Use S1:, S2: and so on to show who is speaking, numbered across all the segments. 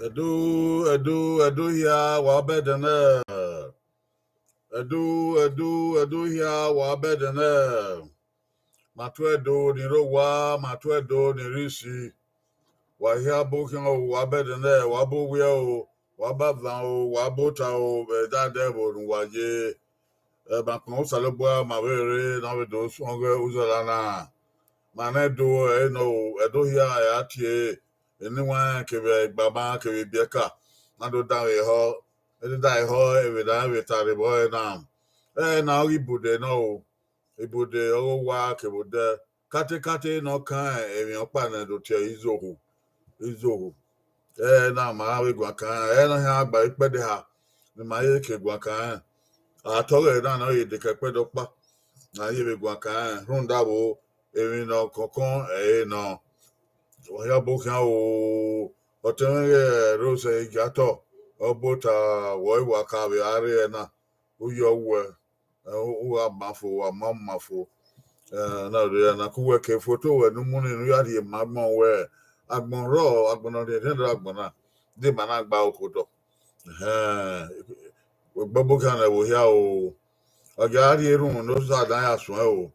S1: Edu here, wabedene. Edu here, wabedene. Matwedo ni rowa, matwedo ni risi. Wahia booking o wabedene, wabuwe o, wabavan o, wabota o, bedadebo nwaje. Bakon salobwa mawere na wedo songe uzalana. Manedo edo here atie. Anyone kebe baba kebe bieka. Nado dawe ho. Edo dawe ho ewe dawe taribo enam. Na Ibude no. Ibude owa kebude. Kate no kan emi opa na do tie Izohu. Na ma we gwa kan. Na ha agba ipede ha. Ni ma ye ke gwa kan. Atore na no ye de ke pedo pa. Na ye we gwa kan. Runda bo emi no kokon no. Oya bokan o otenye rose igato obota woi wakabe are na uyo we uwa mafo wa mamafo na re na ku we ke photo we nu muni nu ya di magbon we agbon ro agbon de den agbon na de mana gba okoto we gbogbo kan na wo ya o oga ari erun no sa dan ya sun o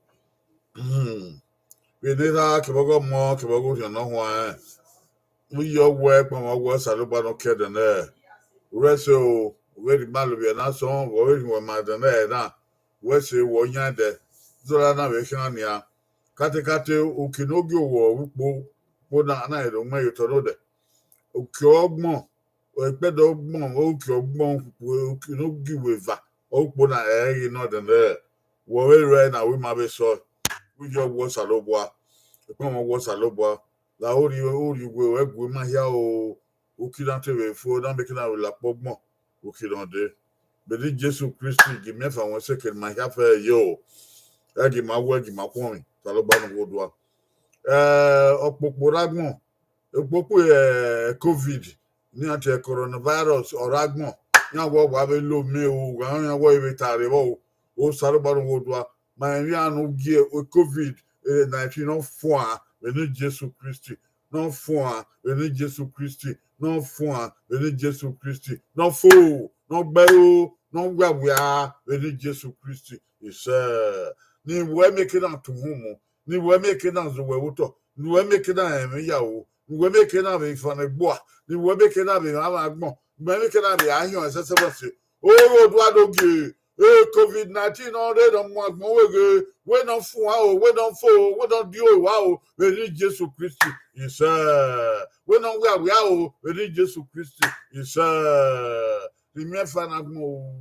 S1: we de na ke bogo mo ke bogo no ho we your work when I was a little bit kid and there. Reso, where the Malvia, not so, or when my dene, now, where say, one yonder, Zorana Vishania, Katekate, Ukinogo, or Bona, and I don't make to know that. Okiogmo, or Pedogmo, Okiogmo, Ukinogi with Okbona, you know, than there. Where right now we might be so. We your was a loboa. The Poma was a loboa. La ori go egwu ma hia o okidante we fo na make na la pogmo okidande be di Jesus Christ gi me fa won se ke ma hia fa yo e gi ma wo gi ma kwon ta lo ba no wodua opopo ragbon opopo covid ni ante coronavirus oragbon ni awo wa be lo me o wa yan wo ibe tare wo o saro ba no wodua ma ri anu gi covid 19 no fo a Veni Jesu Christi, non foi, veni Jesu Christi, non foi, veni Jesu Christi, non faux, non beo, non wawia, veni Jesu Christi. Ni we make na to humo, ni we make na zo we wuto, ni we make na emi yawo, ni we make na be fane boa, ni we make na be amagbon, ni we make na be ahyon sesebose. O do adoge. COVID-19 on they don't want we don't fool, we don't fool, we don't do wow, we need Jesus Christ. Yes, we don't we are, we need Jesus Christ. Yes, the mere fan of mo.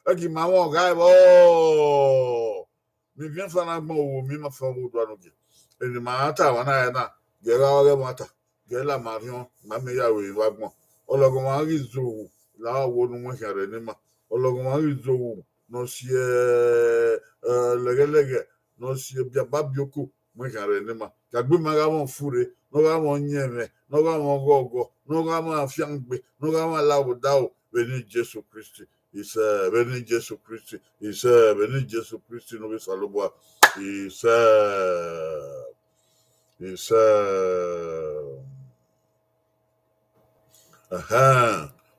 S1: Agi ma won guy, oh, me bien fan of mo, me ma fa wo do anoge. Eni ma ata wana na, gera ole mata, gela marion, ma me ya we wagbon. Ologun wa ri Izohu, la wo nu mo here ni ma. Ologun Izohu no sie lege no sie bia babioko mo kare ni ma kagbe maga won fure no ga won nyeme no ga won gogo no ga ma afiangbe no ga ma lawdao beni Jesus Christ is beni Jesus Christ is beni Jesus Christ no be saloboa is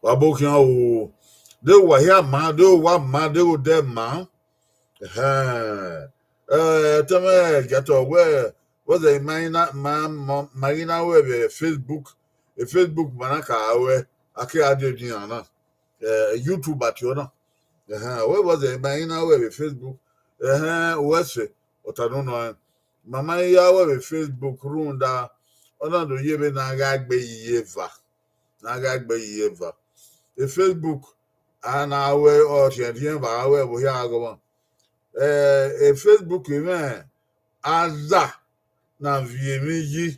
S1: wabokin o de wa here ma de wa ma de o de ma tell me get where was a marina we Facebook manaka we ake ade na YouTube at you no where was a marina we Facebook what's otano no mama ya we Facebook runda ona do yebe na ga gbe yeva Facebook and our audience ba we bo ya go Facebook man aza na viemiji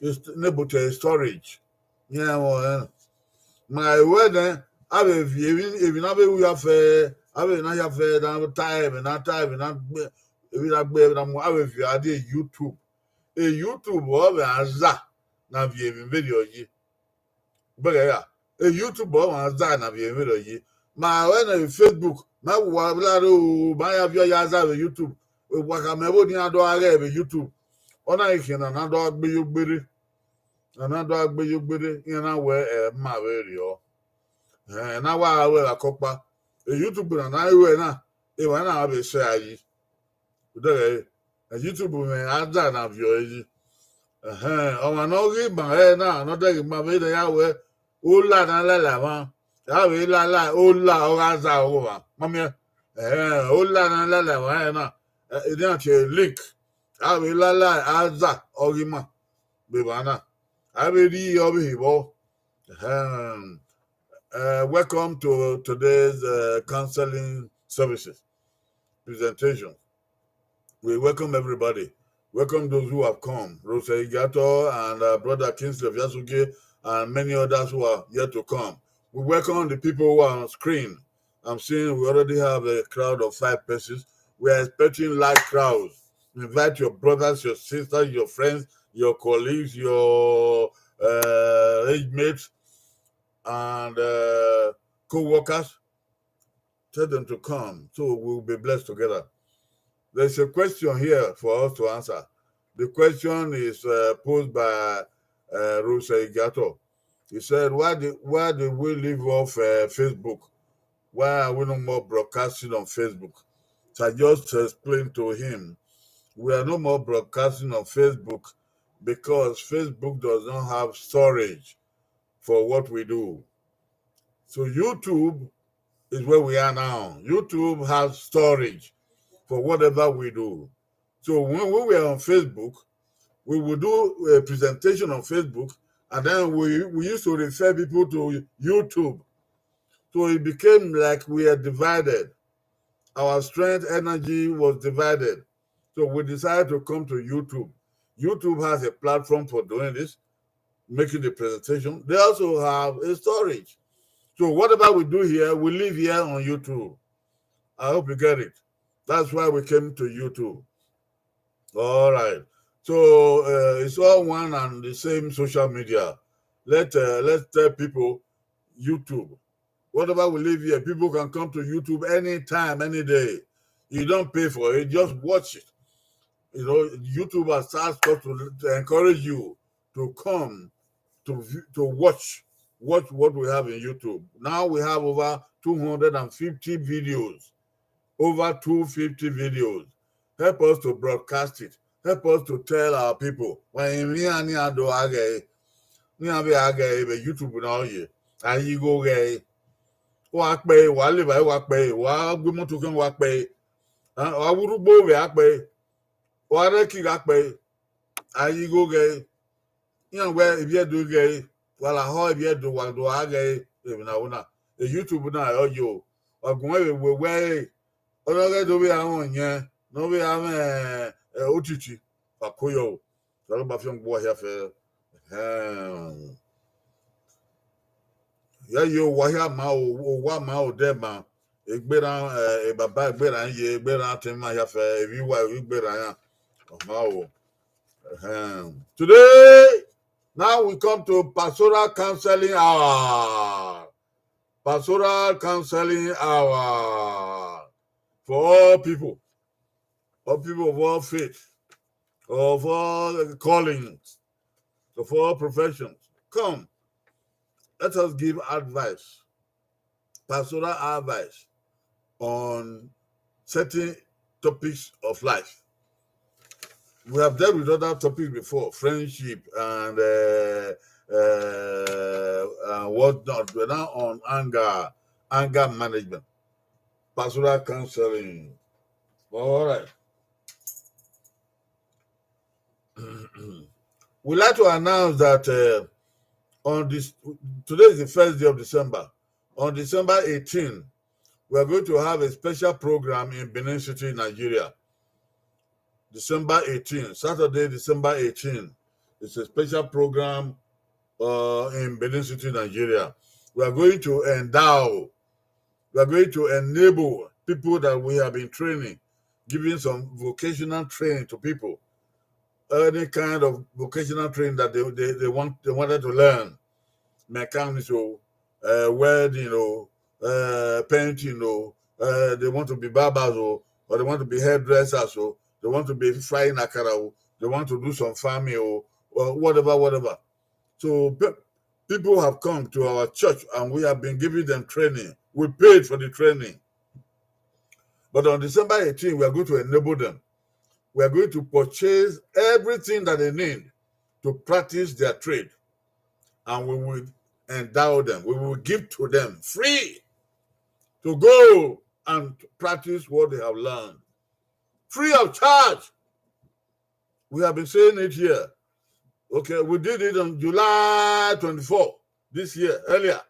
S1: is nebuter storage yeah my wedding I be even na be we have I be na have that time na if na gbe na mo I be ade YouTube YouTube o be aza na viemi video yi bega ya a YouTube on Zana be my when Facebook, my wablado, my avia yaza YouTube, Wakamebo Niado Arebe YouTube. Ona ikin another agbeyugbere ina we ma we rio na wa we akopa YouTube na iwe na e wa na be share ayi udere YouTube me ada na vio yi o ma no ri ba na no de ma be de ya we o la na la ma ya we la o la o ga za o wa mami o la na la wa na e dey at link ya we la aza orima Bibana. Welcome to today's counseling services presentation. We welcome everybody. Welcome those who have come. Rosa Igato and Brother Kingsley Yasuke and many others who are yet to come. We welcome the people who are on screen. I'm seeing we already have a crowd of 5 persons. We are expecting large crowds. Invite your brothers, your sisters, your friends, your colleagues, your age mates, and co-workers. Tell them to come so we'll be blessed together. There's a question here for us to answer. The question is posed by Rosa Igato. He said, why did we leave off Facebook? Why are we no more broadcasting on Facebook? So I just explained to him, we are no more broadcasting on Facebook because Facebook does not have storage for what we do. So YouTube is where we are now. YouTube has storage for whatever we do. So when we were on Facebook, we would do a presentation on Facebook, and then we used to refer people to YouTube. So it became like we are divided. Our strength, energy was divided. So we decided to come to YouTube. YouTube has a platform for doing this, making the presentation. They also have a storage. So whatever we do here, we live here on YouTube. I hope you get it. That's why we came to YouTube. All right. So it's all one and the same social media. Let's tell people YouTube. Whatever we live here, people can come to YouTube anytime, any day. You don't pay for it, just watch it. You know, YouTube has asked us to encourage you to come to watch what we have in YouTube. Now we have over 250 videos. Over 250 videos. Help us to broadcast it. Help us to tell our people. When we are near the Oghe, we have YouTube now here. And you go gay. Wakpe, wali by wakpe, wagumo to come wakpe. Awurubo wakpe. Wareki wakpe. And you go gay. You know where if you do gay, while I hold you do what do I gay, even now. The YouTube now, oh, you. Or going away. Ọlọ́gẹ́ tó bí àwọn yẹn ló bí àwọn òtítì fàkóyọ̀ lọ́dún bá fi ń gbọ́ ọ̀hẹ́ fẹ́ yẹ́ yóò wáyà máa ò wá máa ò dẹ́ máa ìgbéra bàbá ìgbéra ń yẹ ìgbéra tí máa yà fẹ́ ìwíwá ìgbéra yà ọ̀má ò. Today, now we come to Pastoral Counseling Hour. Pastoral Counseling Hour. For all people of all faith, of all callings, of all professions. Come, let us give advice, pastoral advice on certain topics of life. We have dealt with other topics before, friendship and whatnot. We're now on anger management. Pastoral counseling. All right. We'd like to announce that on this, today is the first day of December. On December 18, we are going to have a special program in Benin City, Nigeria. December 18, Saturday, December 18. It's a special program in Benin City, Nigeria. We are going to endow. We are going to enable people that we have been training, giving some vocational training to people, any of vocational training that they wanted to learn, mechanical, wedding, painting, they want to be barbers, or they want to be hairdressers, they want to be frying akara, they want to do some farming, or whatever. So people have come to our church and we have been giving them training. We paid for the training. But on December 18, we are going to enable them. We are going to purchase everything that they need to practice their trade. And we will endow them. We will give to them free to go and practice what they have learned. Free of charge. We have been saying it here. Okay, we did it on July 24 this year, earlier.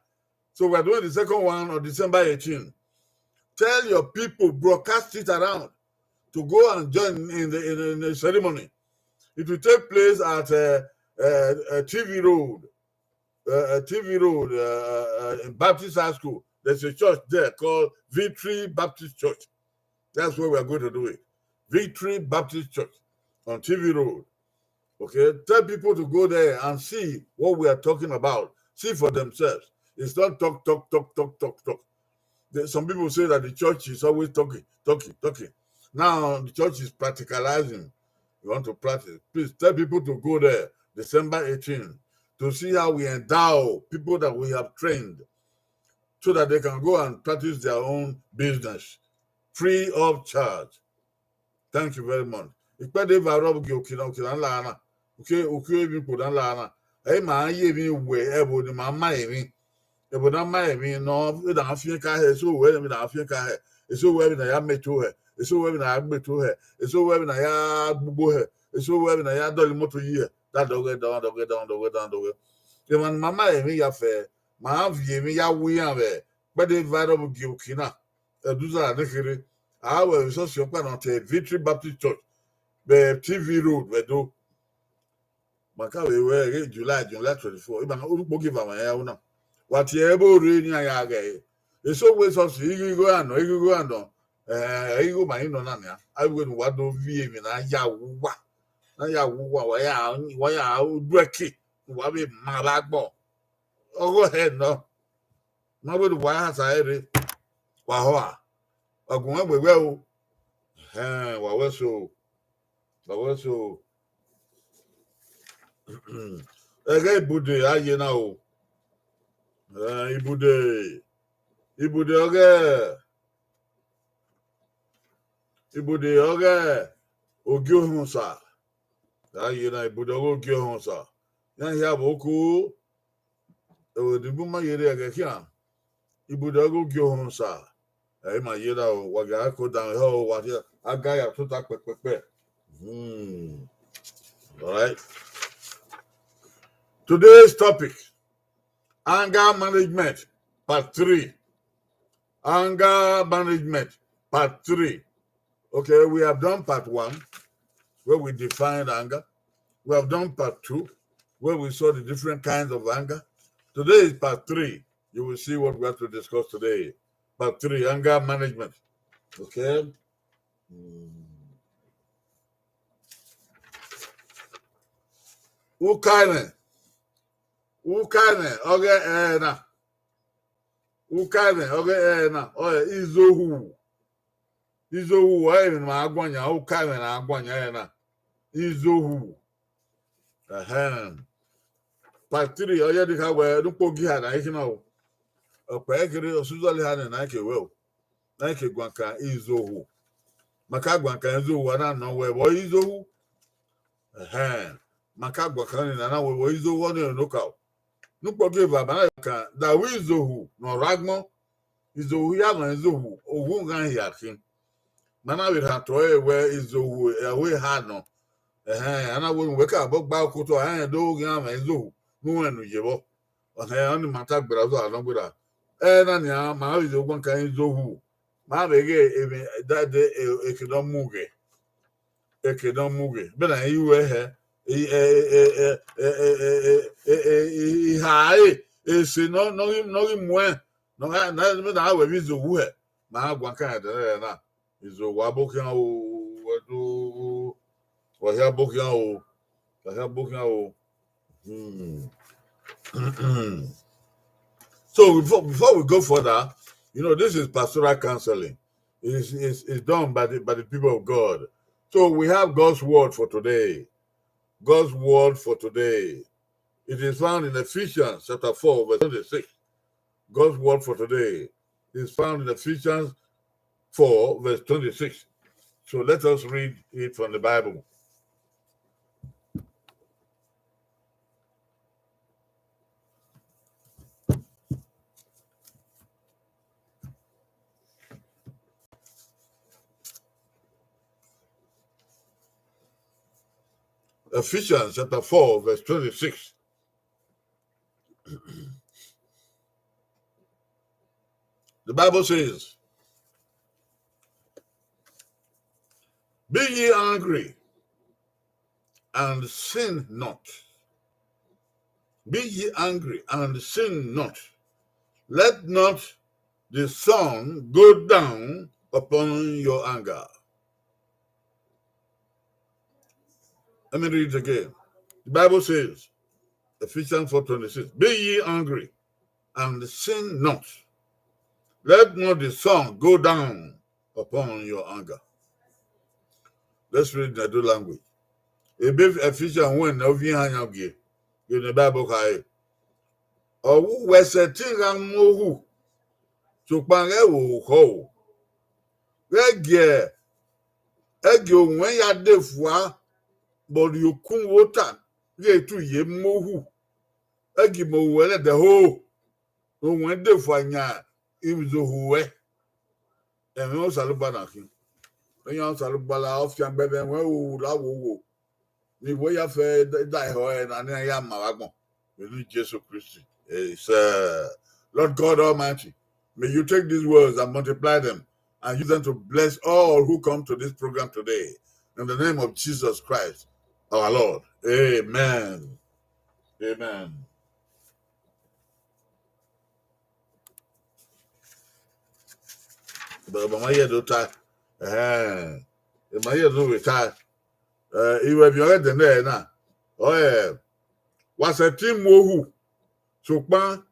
S1: So we're doing the second one on December 18. Tell your people, broadcast it around to go and join in the ceremony. It will take place at TV Road, in Baptist High School. There's a church there called Victory Baptist Church. That's where we're going to do it. Victory Baptist Church on TV Road. Okay, tell people to go there and see what we are talking about. See for themselves. It's not talk. Some people say that the church is always talking. Now the church is practicalizing. You want to practice. Please tell people to go there December 18 to see how we endow people that we have trained so that they can go and practice their own business free of charge. Thank you very much. Ibude Vb'Ekpae okay, people don't learn. Hey, man, you we able to my mind. Ebo na mind no, we don't feel ka so we don't feel ka so we na ya meto he, so we na agbeto he, so we na ya gbugbo he, so we na ya doli moto yi he. That down. The man mama emi ya fe, ma vie mi ya wi an be. Ibude Vb'Ekpae na. Eduza adekere. Ah we so si opa na te Victory Baptist Church. Be TV Road we do. Maka we were July 24. Iba urukpo give am ya una. What you able reading ya again? It's always us igu and igu my no nanya. I would what do VM na ya wa. Na ya wa wa ya breki. Wa be malagbo. Oh go ahead no. Ma would wa ha sa ere. Wa ho a. Ogun we o. Wa we so. Ege Ibude aye na o. Ibude Oghe Oghe sa. Aye na Ibude Oghe sa. Yan ya boku odibu ma yere ege kia. Ibude Oghe sa. Ma yera o waga ko dan ho wa aga ya to ta pepepe. All right. Today's topic, anger management, part 3. Anger management, part 3. Okay, we have done part 1, where we defined anger. We have done part 2, where we saw the different kinds of anger. Today is part 3. You will see what we have to discuss today. Part 3, anger management. Okay. Ukane, Oghe na. Oghe na. Izohu. Izohu, ma agwanya, Ukane na agwanya na. Izohu. Part 3, oye di ka we nukpo gi ha na ikina o. Opa ekiri osuzoli ha na ke we o. Na ke gwanka Izohu. Maka gwanka Izohu na no we bo Izohu. Maka gwanka na we Izohu na no ka. Nukpo gi baba na ka da we Izohu no ragmo. Izohu ya no Izohu owu ngan yakin. Mana we ha to we Izohu we ha no. Ana wo we ka bo gba okoto do gan ma Izohu nu enu yebo. Oni mata gbara zo alon gbara. Na ni ma we zo gwan kan Izohu. Ma be ge that day ekedon muge. Be na iwe he ese no mwe no na we Izohu he ma gwan kan de na Izohu abokin o do Wahia bokia o. So before we go further, this is pastoral counseling. It's done by the people of God. So we have God's word for today. God's word for today. It is found in Ephesians chapter 4, verse 26. God's word for today is found in Ephesians 4, verse 26. So let us read it from the Bible. Ephesians chapter 4, verse 26. The Bible says, "Be ye angry and sin not. Be ye angry and sin not. Let not the sun go down upon your anger." Let me read it again. The Bible says, Ephesians 4:26, "Be ye angry and sin not. Let not the sun go down upon your anger." Let's read the other language. Ephesians 1 over here in the Bible. Owu wesetinga mohu tukpange wo ho. Ege onwe ya defua but you kun wota ye tu ye mohu. Ege mo wele de ho. Onwe defua nya Izohu we. Emi o saluba na kin. Eyan saluba la ofian bebe we o la wo. Ni wo ya fe dai ho e na ne ya ma wa gbon. Pẹ̀lú Jesus Christ. Lord God Almighty, may you take these words and multiply them and use them to bless all who come to this program today. In the name of Jesus Christ, our Lord. Amen. Amen. But my year do tie. My year do retire. You have your head in there now. Oh, yeah. Was a team who so pan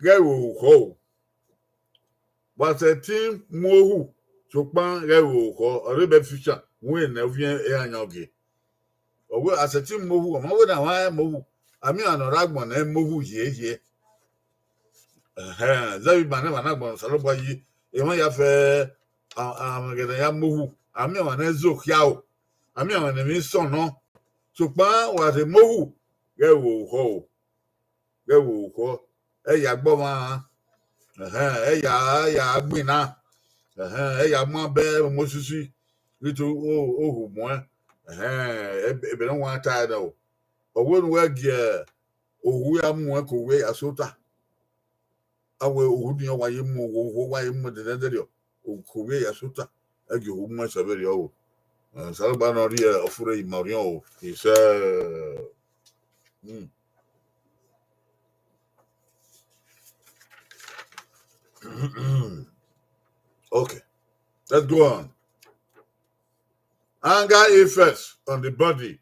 S1: go ho. Was a team who so pan go ho or rebel future when every Oghe. Or as a team mohu, I'm over now. Mohu. I mean, an ragman and mohu ye. Zavi Banama Nagman, Salobayi, Emaya Fair, I'm getting a mohu. I mean, an Ezohu Yao. I mean, an enemy son, no. So pan was a mohu. Go ho. Go ho. Eya Boma. Eya Agbina. Eya Mabe Mosisi. Little more. If don't want tired though. Or wouldn't work here. Ohu ya mu ko we asota. Awe ohu ni wa yemu wo wa yemu de de o ko we asota. Age ohu mu sabere o. Salba no ri ofure imorion o. He said Okay. Let's go on. Anger effects on the body.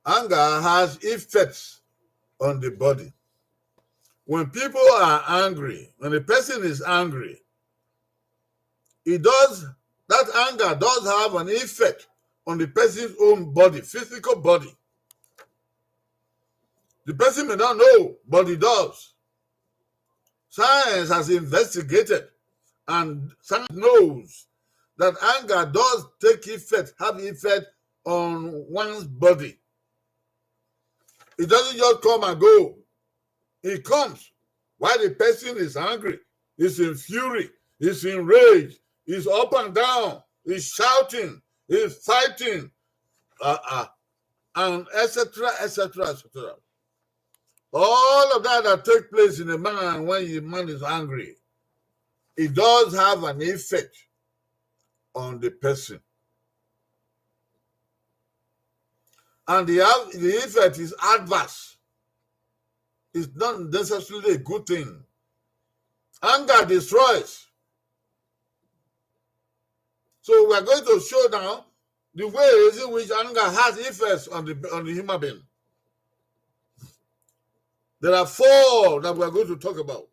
S1: Anger has effects on the body. When people are angry, when a person is angry, that anger does have an effect on the person's own body, physical body. The person may not know, but it does. Science has investigated, and science knows that anger does have effect on one's body. It doesn't just come and go. It comes while the person is angry, is in fury, is in rage, is up and down, is shouting, is fighting, and etc., etc., etc. All of that takes place in a man when the man is angry. It does have an effect on the person. And the effect is adverse. It's not necessarily a good thing. Anger destroys. So we are going to show now the ways in which anger has effects on the human being. There are 4 that we are going to talk about.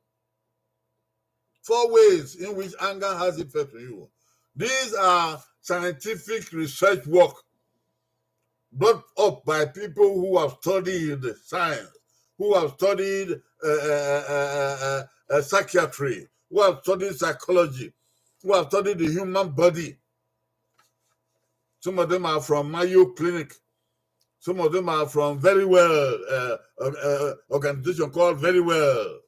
S1: 4 ways in which anger has effect on you. These are scientific research work brought up by people who have studied science, who have studied psychiatry, who have studied psychology, who have studied the human body. Some of them are from Mayo Clinic. Some of them are from Very Well, organization called Very Well.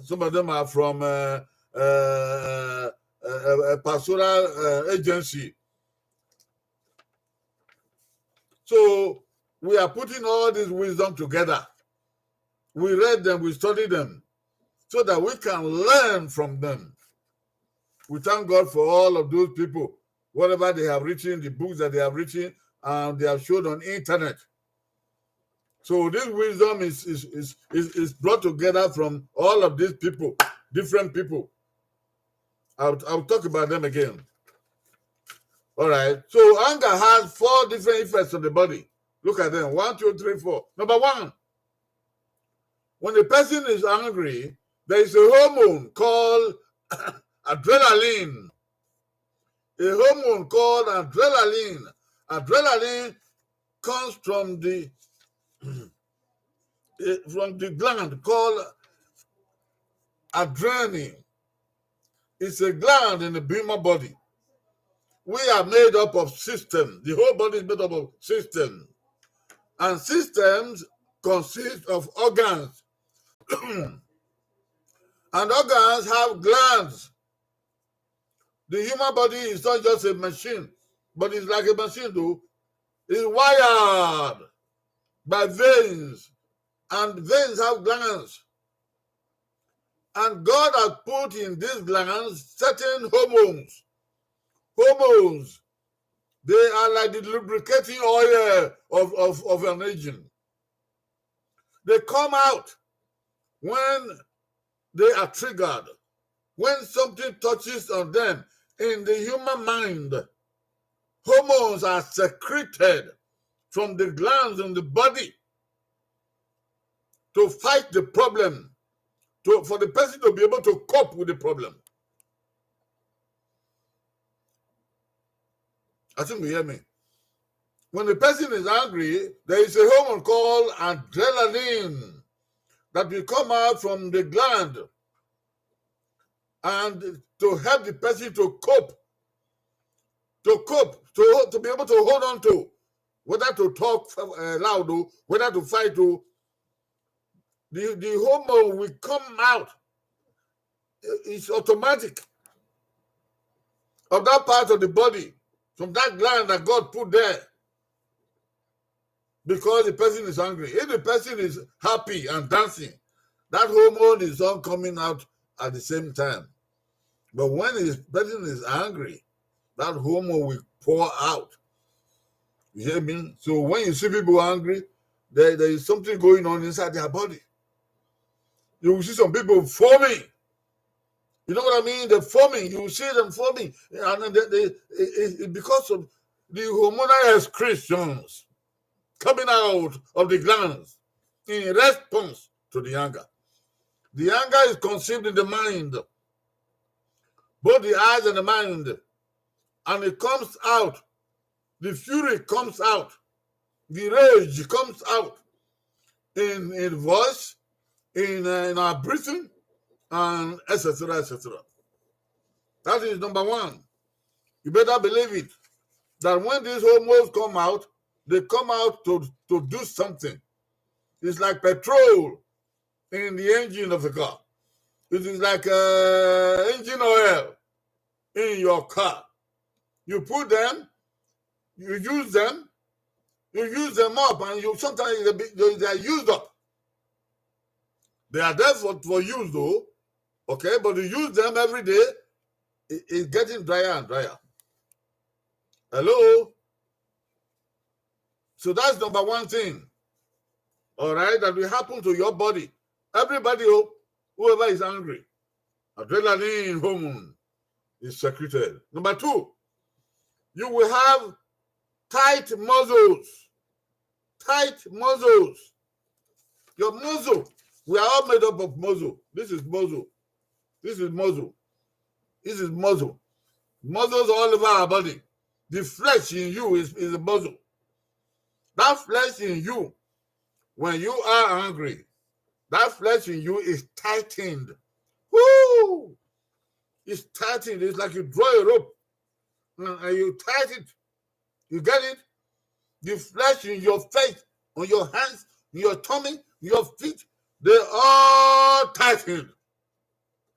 S1: Some of them are from Pastoral agency. So we are putting all this wisdom together. We read them, we study them, so that we can learn from them. We thank God for all of those people, whatever they have written, the books that they have written, and they have showed on internet. So this wisdom is brought together from all of these people, different people. I'll talk about them again. All right. So anger has 4 different effects on the body. Look at them. 1, 2, 3, 4. Number 1, when a person is angry, there is a hormone called adrenaline. A hormone called adrenaline. Adrenaline comes from the gland called adrenaline. It's a gland in the human body. We are made up of systems. The whole body is made up of systems. And systems consist of organs. And organs have glands. The human body is not just a machine, but it's like a machine though. It's wired by veins. And veins have glands. And God has put in these glands certain hormones. Hormones, they are like the lubricating oil of an engine. They come out when they are triggered, when something touches on them. In the human mind, hormones are secreted from the glands in the body to fight the problem, for the person to be able to cope with the problem. I think you hear me. When the person is angry, there is a hormone called adrenaline that will come out from the gland and to help the person to cope, to be able to hold on to, whether to talk loud or whether to fight or the hormone will come out. It's automatic of that part of the body, from that gland that God put there, because the person is angry. If the person is happy and dancing, that hormone is all coming out at the same time. But when the person is angry, that hormone will pour out. You hear me? So when you see people angry, there is something going on inside their body. You will see some people foaming. You know what I mean? They're foaming. You will see them foaming. And because of the hormonal excretions coming out of the glands in response to the anger. The anger is conceived in the mind, both the eyes and the mind, and it comes out. The fury comes out. The rage comes out in voice, in our breathing, and etc., etc. That is number 1. You better believe it, that when these hormones come out, they come out to do something. It's like petrol in the engine of the car. It is like engine oil in your car. You put them, you use them up, and sometimes they are used up. They are there for use though, okay? But you use them every day, it's getting drier and drier. Hello? So that's number 1 thing, all right, that will happen to your body. Everybody, whoever is angry, adrenaline hormone is secreted. Number 2, you will have tight muscles. Tight muscles. Your muscle We are all made up of muscle. This is muscle. This is muscle. This is muscle. Muscles all over our body. The flesh in you is a muscle. That flesh in you, when you are angry, that flesh in you is tightened. Woo! It's tightened. It's like you draw a rope and you tighten it. You get it? The flesh in your face, on your hands, in your tummy, your feet, they all tightened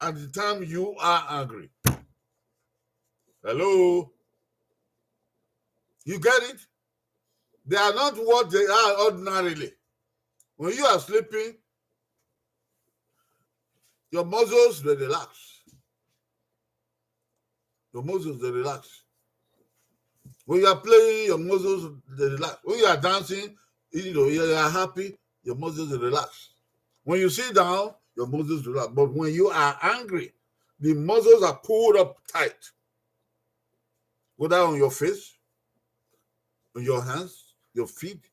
S1: at the time you are angry. Hello? You get it? They are not what they are ordinarily. When you are sleeping, your muscles, they relax. Your muscles, they relax. When you are playing, your muscles, they relax. When you are dancing, you are happy, your muscles, they relax. When you sit down, your muscles relax. But when you are angry, the muscles are pulled up tight. Go down on your face, on your hands, your feet,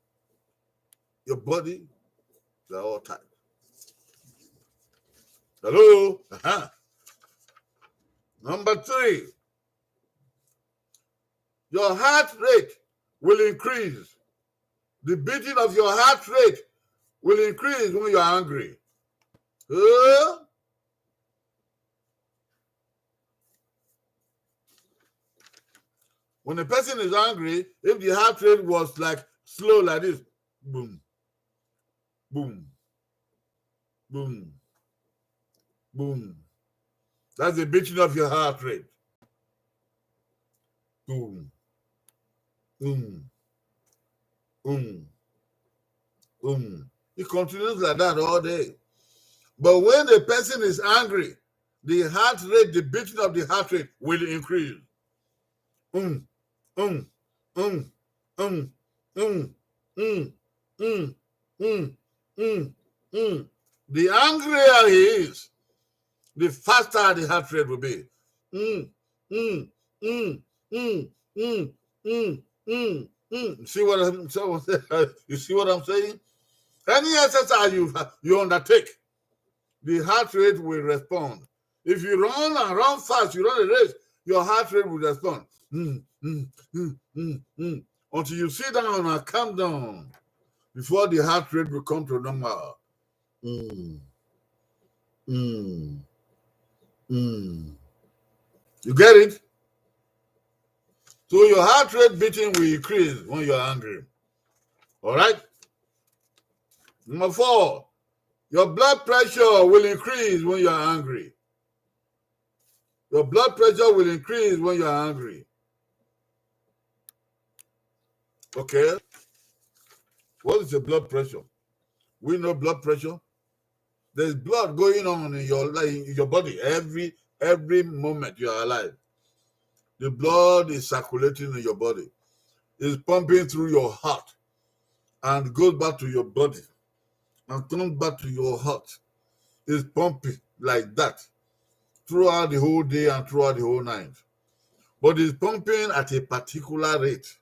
S1: your body, they're all tight. Hello? Number 3, your heart rate will increase. The beating of your heart rate will increase when you're angry. When a person is angry, if the heart rate was like slow like this, boom, boom, boom, boom. That's the beating of your heart rate. Boom, boom, boom, boom. It continues like that all day. But when the person is angry, the heart rate, the beating of the heart rate will increase. The angrier he is, the faster the heart rate will be. See what I'm saying? You see what I'm saying? Any exercise you undertake, the heart rate will respond. If you run and run fast, you run a race, your heart rate will respond. Until you sit down and calm down before the heart rate will come to normal. You get it? So your heart rate beating will increase when you're angry. All right? Number 4, your blood pressure will increase when you're angry. Your blood pressure will increase when you're angry. Okay? What is the blood pressure? We know blood pressure. There's blood going on in your body every moment you are alive. The blood is circulating in your body. It's pumping through your heart and goes back to your body and comes back to your heart. It's pumping like that throughout the whole day and throughout the whole night. But it's pumping at a particular rate.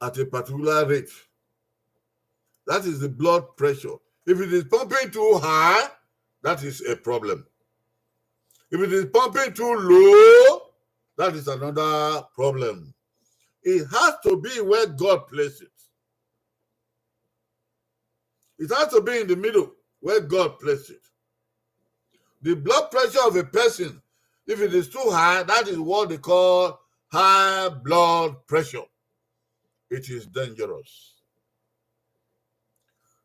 S1: At a particular rate. That is the blood pressure. If it is pumping too high, that is a problem. If it is pumping too low, that is another problem. It has to be where God places it. It has to be in the middle where God places it. The blood pressure of a person, if it is too high, that is what they call high blood pressure. It is dangerous.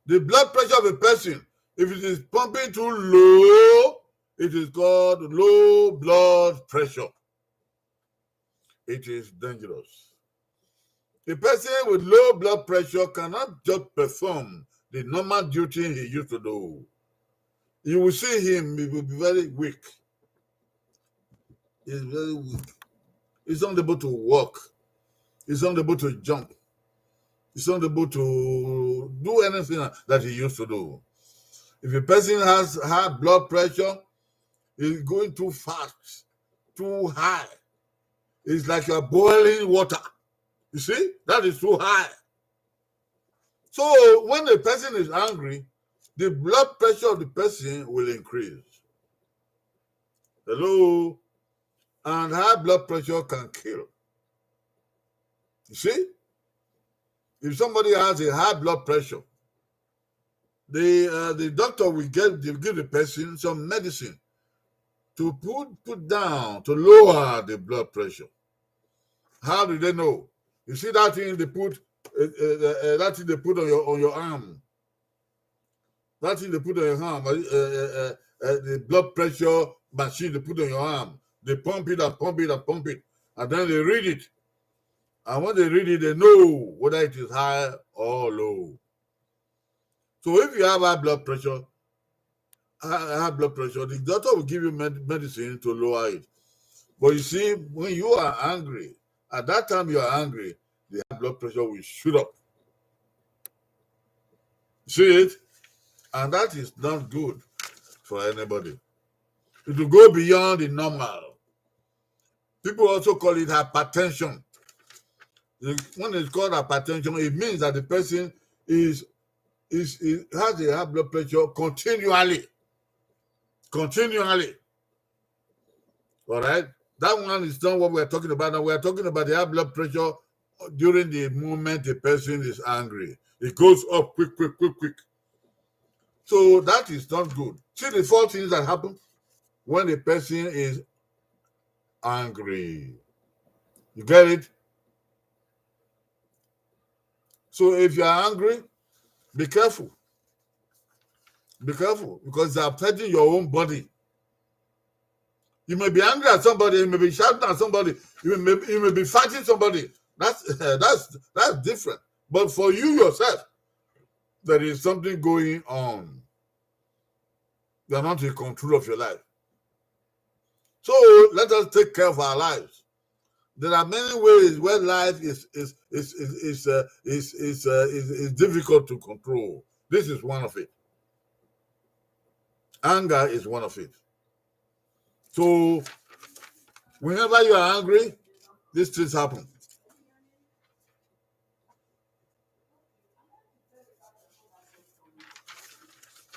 S1: The blood pressure of a person, if it is pumping too low, it is called low blood pressure. It is dangerous. A person with low blood pressure cannot just perform the normal duty he used to do. You will see him, he will be very weak. He's very weak. He's not able to walk. He's not able to jump. He's not able to do anything that he used to do. If a person has high blood pressure, he's going too fast, too high. It's like you're boiling water. You see? That is too high. So when a person is angry, the blood pressure of the person will increase. Hello? And high blood pressure can kill. You see? If somebody has a high blood pressure, the doctor will give the person some medicine to put down, to lower the blood pressure. How do they know? You see that thing they put on your arm. That thing they put on your arm, the blood pressure machine they put on your arm. They pump it and pump it and pump it, and then they read it. And when they read it, they know whether it is high or low. So if you have high blood pressure, the doctor will give you medicine to lower it. But you see, when you are angry, at that time you are angry, the high blood pressure will shoot up. See it? And that is not good for anybody. It will go beyond the normal. People also call it hypertension. When it's called hypertension, it means that the person has a high blood pressure continually. All right? That one is not what we're talking about now. We're talking about the high blood pressure during the moment the person is angry. It goes up quick. So that is not good. See the 4 things that happen when a person is angry. You get it? So if you are angry, be careful. Be careful, because it's affecting your own body. You may be angry at somebody, you may be shouting at somebody, you may be fighting somebody. That's different. But for you yourself, there is something going on. You are not in control of your life. So let us take care of our lives. There are many ways where life is difficult to control. This is one of it. Anger is one of it. So whenever you are angry, these things happen.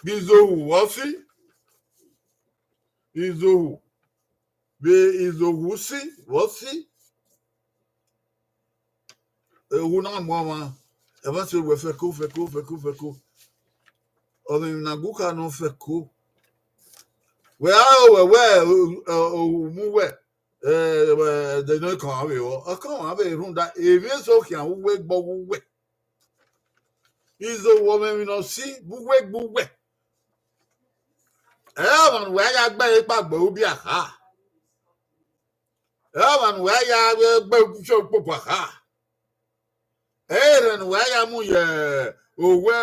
S1: Izohu, what's it? Izohu. Izohu, see? What's it? Ewu na mwa. Eva se we feko. Ove na guka no feko. We they no kan ave o. Akan ave run that even so kan we gbo we. Izo woman we no see buwe. Man we ya gba ipa gbo bi aha. Man we ya gba so popo aha. Eren we ya mu ye owe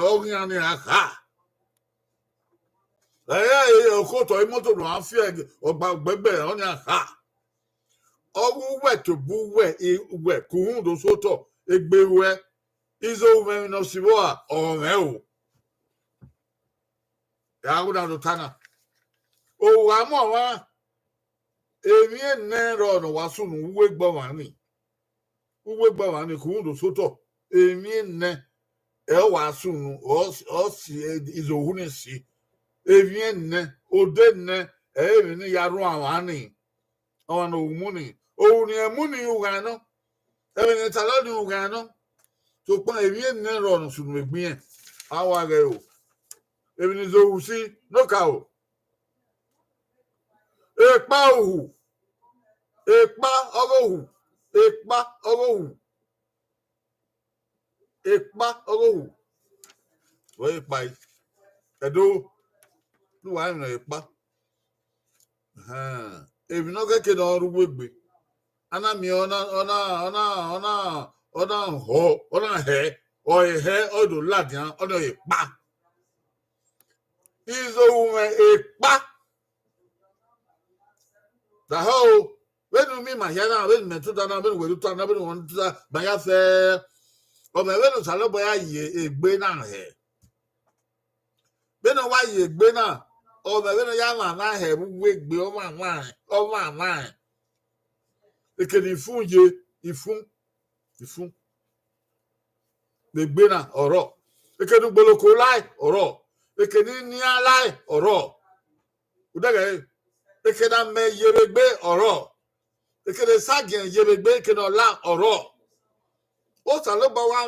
S1: ogian ni aha. Okoto imoto no afie ogba gbegbe oni aha. Owu we to buwe we kuhun do soto egbewe. Izo woman no siboa o me. Ya guda do tana. O wa mo wa emi enne ro no wasu no uwe gba wani ku ndo soto emi enne e wasu no o si Izohu ni si emi enne ode enne emi ni yaru awani o na umuni o ni emuni uga no emi ni talodi uga no so pa emi enne ro no sunu egbin awa ge o emi ni Izohu si no ka o. Ekpa ohu. Ekpa ogohu. Where ekpa? Edo. No wa na ekpa. If no get ke don ruwegbe. Ana mi ona he. O he odo ladian odo ekpa. Izohu me ekpa. The whole when me my yana when me to na when we to na when want to ba ya fe o me when so lo boya ye egbe na he be no wa ye egbe na o me when ya na he bu egbe o ma e ke ni fun ye ifun egbe na oro e ke nu gboloko lai oro ekeni ni alai oro udege ekena me yebegbe oro ekene sagien yebegbe ekene ola oro o salo ba wa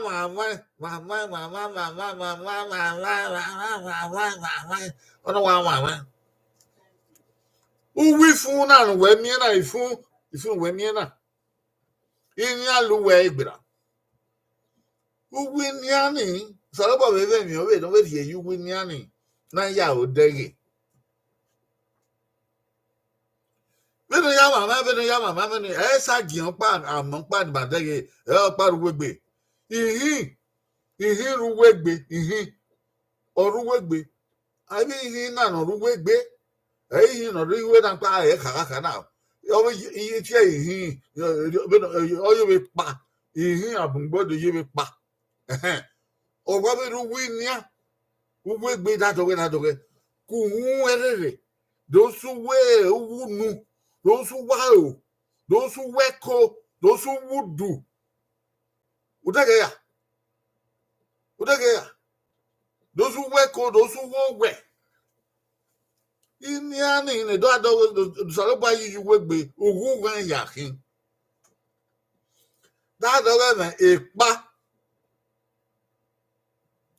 S1: ono wa uwi fun na no we mi na ifun we mi na ini aluwe igbira uwi ni ani salo ba we mi o we don we die uwi ni ani na ya o dege bẹ́ẹ̀ni ya màmá bẹ́ẹ̀ni ẹ ṣàgìyàn pa àmọ́ pàdé bàdẹ́gẹ ẹ pàrọwégbè ìhín ruwégbè ìhín ọrúwégbè àbí ìhín náà ọrúwégbè ẹ ìhín náà ọrúwégbè náà pa ẹ kàkàkà náà ọmọ iye tí ẹ ìhín ọyẹwé pa ìhín àbùngbọdọ yẹwé pa ọgbà bẹ ruwé níà ruwégbè dàdọgẹ kù hún ẹrẹrẹ dòsúwé owó nu. Those who wow, those who weko, those who would do. Udageya. Those who weko, those who won't we. In the in the dog, Saloba you would be, who went yakin. That dog a pa.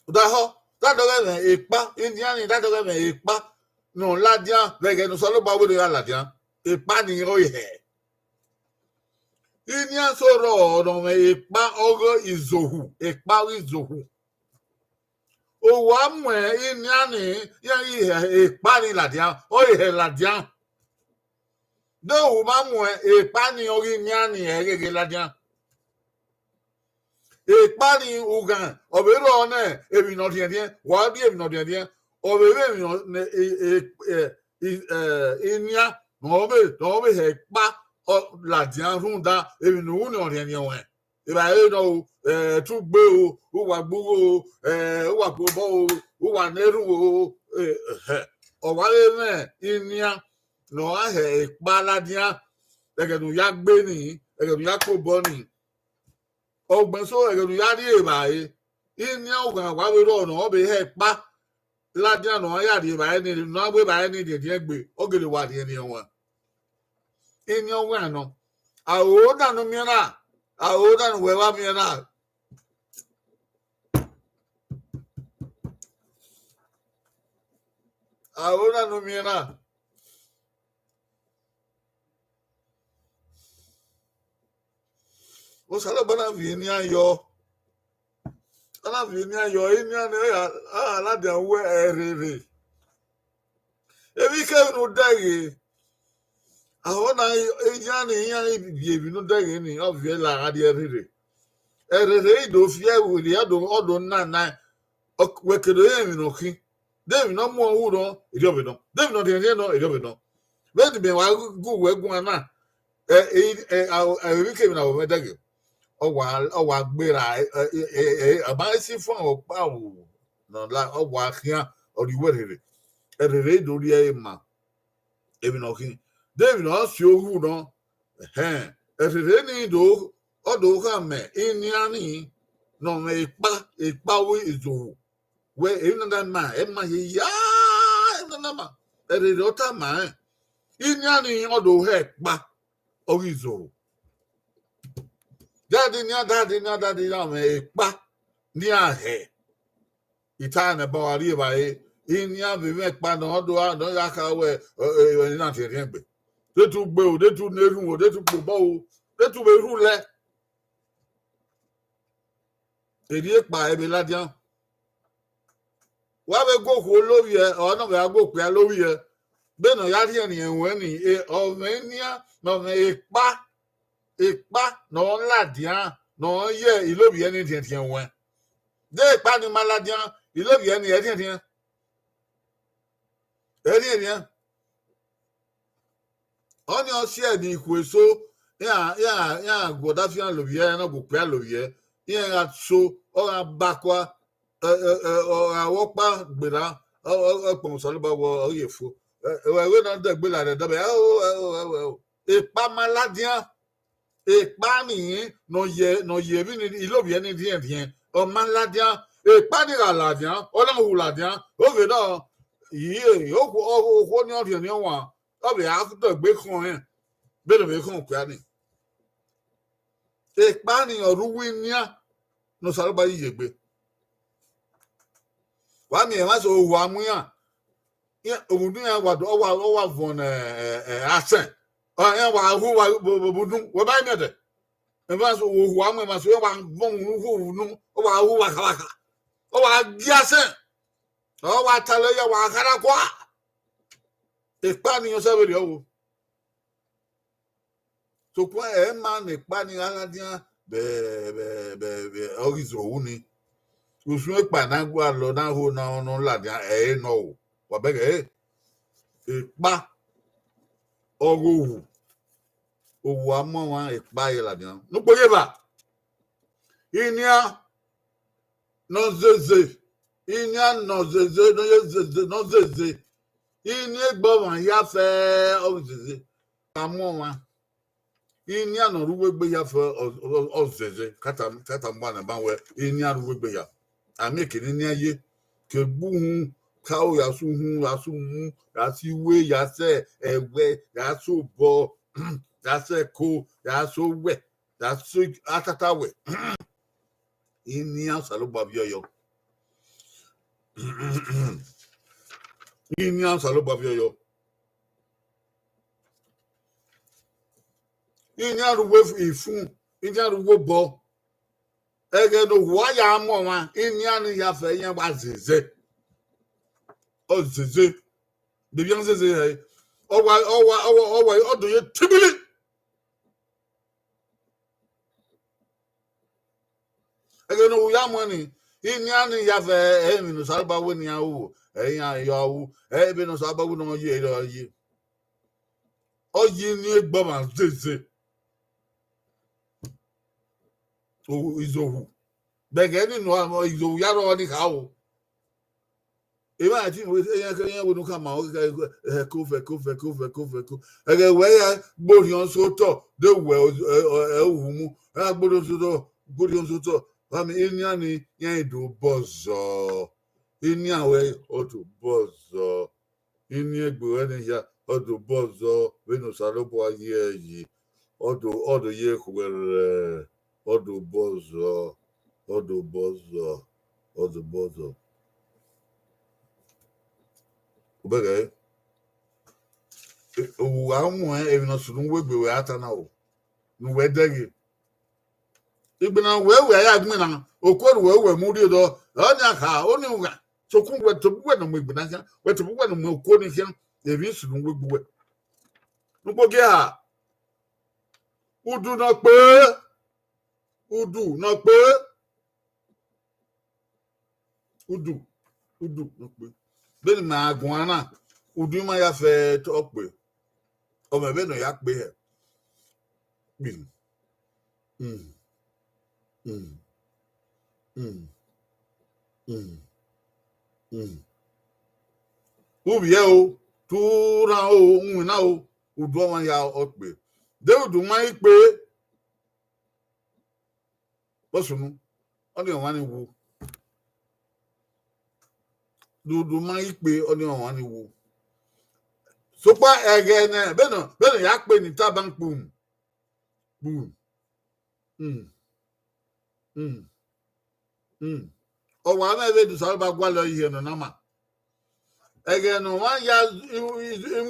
S1: That dog a pa. Indian, that dog a pa. No, Ladia, they get no Saloba with the Ladia. Ìpani oyè ìní àsọ̀rọ̀ ọ̀nà ìpa ọgọ́ Izohu ìpa Izohu òwò àmọ̀ ìní àní ìpani làdíà oyè làdíà dóòwò máa mọ̀ ìpani orí ní àní ẹ̀rẹ́gẹ́ làdíà ìpani ugàn ọ̀bẹ̀rẹ̀ ọ̀nà èmìnà díẹ̀díẹ̀ wàá bí èmìnà díẹ̀díẹ̀ ọ̀bẹ̀rẹ̀ èmìnà ìníà no be he pa la dian runda e nu ni ore ni won e ba e no tu gbe o wa gboro o wa gbobo o wa neru o wa le me inia no a he pa la dian e ke nu ya gbe ni e ke nu ya ko bo ni ogbon so e ke nu ya ri e ba e inia o kan wa we ro no o be he pa la dian no ya ri ba e ni no gbe ba e ni de die gbe o gele wa de ni won in your wano. I would not know me now. I would not wear me now. I would not know me now. What's all about Vinia? Yo, I love Vinia. Yo, Indian. I love the way. If you can't know that. Àwọn ìyá ni bìbì no dẹ́gẹ̀ ni ọ̀fẹ́ là adé ẹ̀rẹ̀rẹ̀ ìdò fi ẹ̀wòrì ọ̀dọ̀ náà wẹ̀kẹ̀dọ̀ yẹn mi nọ̀kí dẹ́mi náà mú ọwọ́ náà ìjọba náà dẹ́mi náà dẹ̀yẹ̀ náà ìjọba náà bẹ́ẹ̀ ni bẹ́ẹ̀ wá gùn wẹ́gùn náà ẹ̀rí kèmí náà wọ́n dẹ́gẹ̀ ọwọ́ agbéra àbáyésí fún àwọn ọ̀pá náà ọwọ́ àkíyàn ọ̀dìwẹ̀ ẹ̀rẹ̀rẹ̀ ìdò rí ẹ̀ mà èmi nọ̀kí. David also who no if do odo come in no me pa we Izohu where even that man emma ya na other man in odo he pa o Izohu daddy na me pa ni ahe itana ba ri ba in ya Vb'Ekpae no odo no ya ka we ni na te rembe de tu gbe o de tu neru o de tu pobo o de tu be rule Vb'Ekpae be ladian wa be go ko lori e o na be go pe lori e be no ya ri eni enwe ni o me nia no me ipa no ladian no ye ilobi eni tien enwe de ipa ni maladian ilobi eni e tien eri Only on share the so yeah, Godafian Lovier, no go pay Lovier, yeah, so or a bacqua or a walk back, Bella, or Ponsaliba or Yefu. We don't the Bella, a Pamaladia, a Pami, no ye, no ye, Ilovian Indian, or Maladia, a Ekpae ga ladia, ona hu ladia, Oghe no, ye, o ni ori ni wa, o be after gbe kan hen, be do be kan kwa ni. Ekpae oruwi nia, no saluba yegbe. Wa mi e ma so hu amuya. Yeah, obudu ya wa o wa von asen. Ya wa hu wa budu, we ba mi de. E ma so hu amu ma so wa von hu nu, o wa hu wa kala. O wa giasen. O wa tale ya wa kara kwa. Ekpae yo se be o. So kwa e ma ne ekpae ala dia be o Izohu ni. Usu ekpae na gwa lo na hu na onu la dia no. Wa be ge ekpae ogu owu amo wa ekpae la dia. No poye ba. Inia no zeze. Inia no zeze no zeze no zeze. Inia gbo wan ya fe o zeze. Amo wa. Inia no ruwegbe ya fe o zeze. Kata mba na banwe inia ruwegbe ya. Ameke ni ye ke buhun ka o ya su hu ya si we ya se ewe ya so bo ya se ko ya so we ya so atata we inia saloba bioyo inia saloba bioyo inia ruwe ifun inia ruwe bo ege no wa ya mo wa inia ni ya fe yan ba zeze o zeze de bien zeze o wa do ye tibili ege no ya mo ni inia ni ya fe mi no salba we ni awu eyan yo awu be no salba we no ye lo ye o yi ni egbo ma zeze o Izohu bege ni no Izohu ya ro ni ka o imagine we eyan we no ka ma o ko fe ege we ya gbori on so to de we ewu mu gbori on so to ami inia ni yan do bozo inia we o to bozo ini egbo ni ya o do bozo we no salobo aye yi odo ye kwere odo bozo ubege o amu e no sunu wegbe we ata na o nu we degi igbina we ya gmi na okoru we mu ri do onya ka oni uga so kun we to bu no igbina ja we to bu no ko ni ja e bi sunu wegbe we nu bo ge ha udu no pe udu no pe beni ma aguana udu ma ya fe to pe o me be no ya pe he bin ubi o tu ra o nwina o udu ma ya o pe de udu ma ipe bosunu o ni wa ni wo dudu ma ipe o ni wa ni wo sopa ege ne be no ya pe ni taban pum o wa na be du salba gwa lo ihe no na ma ege no wa ya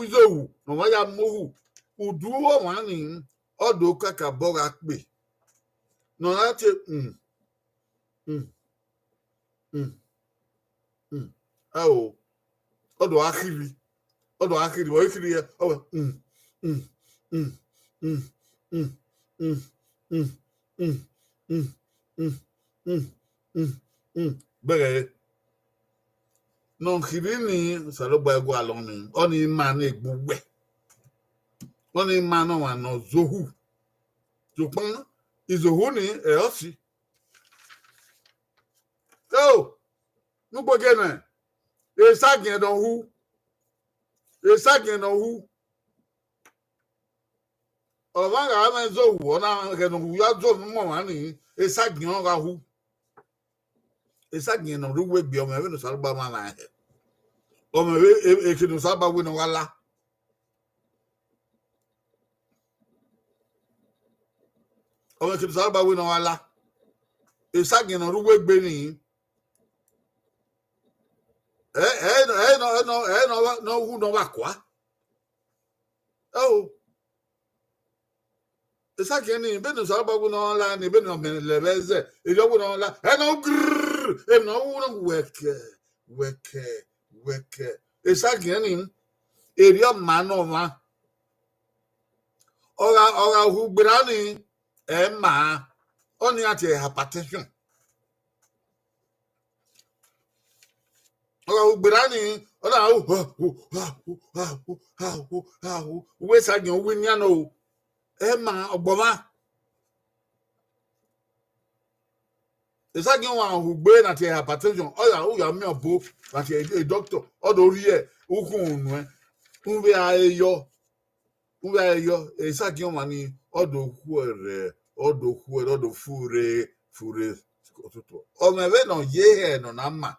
S1: Izohu no wa ya mohu udu o wa ni odo kaka boga pe no na te o odo akiri wo ikiri ya o bege no kirini saloba ego alon ni oni ma na egbugbe oni ma no wa no zohu jupon Izohu ni e osi o nu gboge na e sagin don hu ọba ga ma Izohu ona ke no ya zo mo wa ni e sagin on ga hu Isagin no ruwe bi o me no salba ma na he. O me e kinu salba we no wala. O me kinu salba we no wala. Isagin no ruwe gbe ni. No who no wakwa. Oh. Isagin ni be no salba we no wala ni be no me leveze. E jo we no wala. No grrr. E no who weke. Isagin ni area man over. Ora who brani ma only at hypertension. Ora who brani where's again win yano ma obama. It's again one who brain at hypertension. Oh ya me obo at a doctor or the rear who Uwe yo esagi omani odo fure otuto o me we no ye he no na ma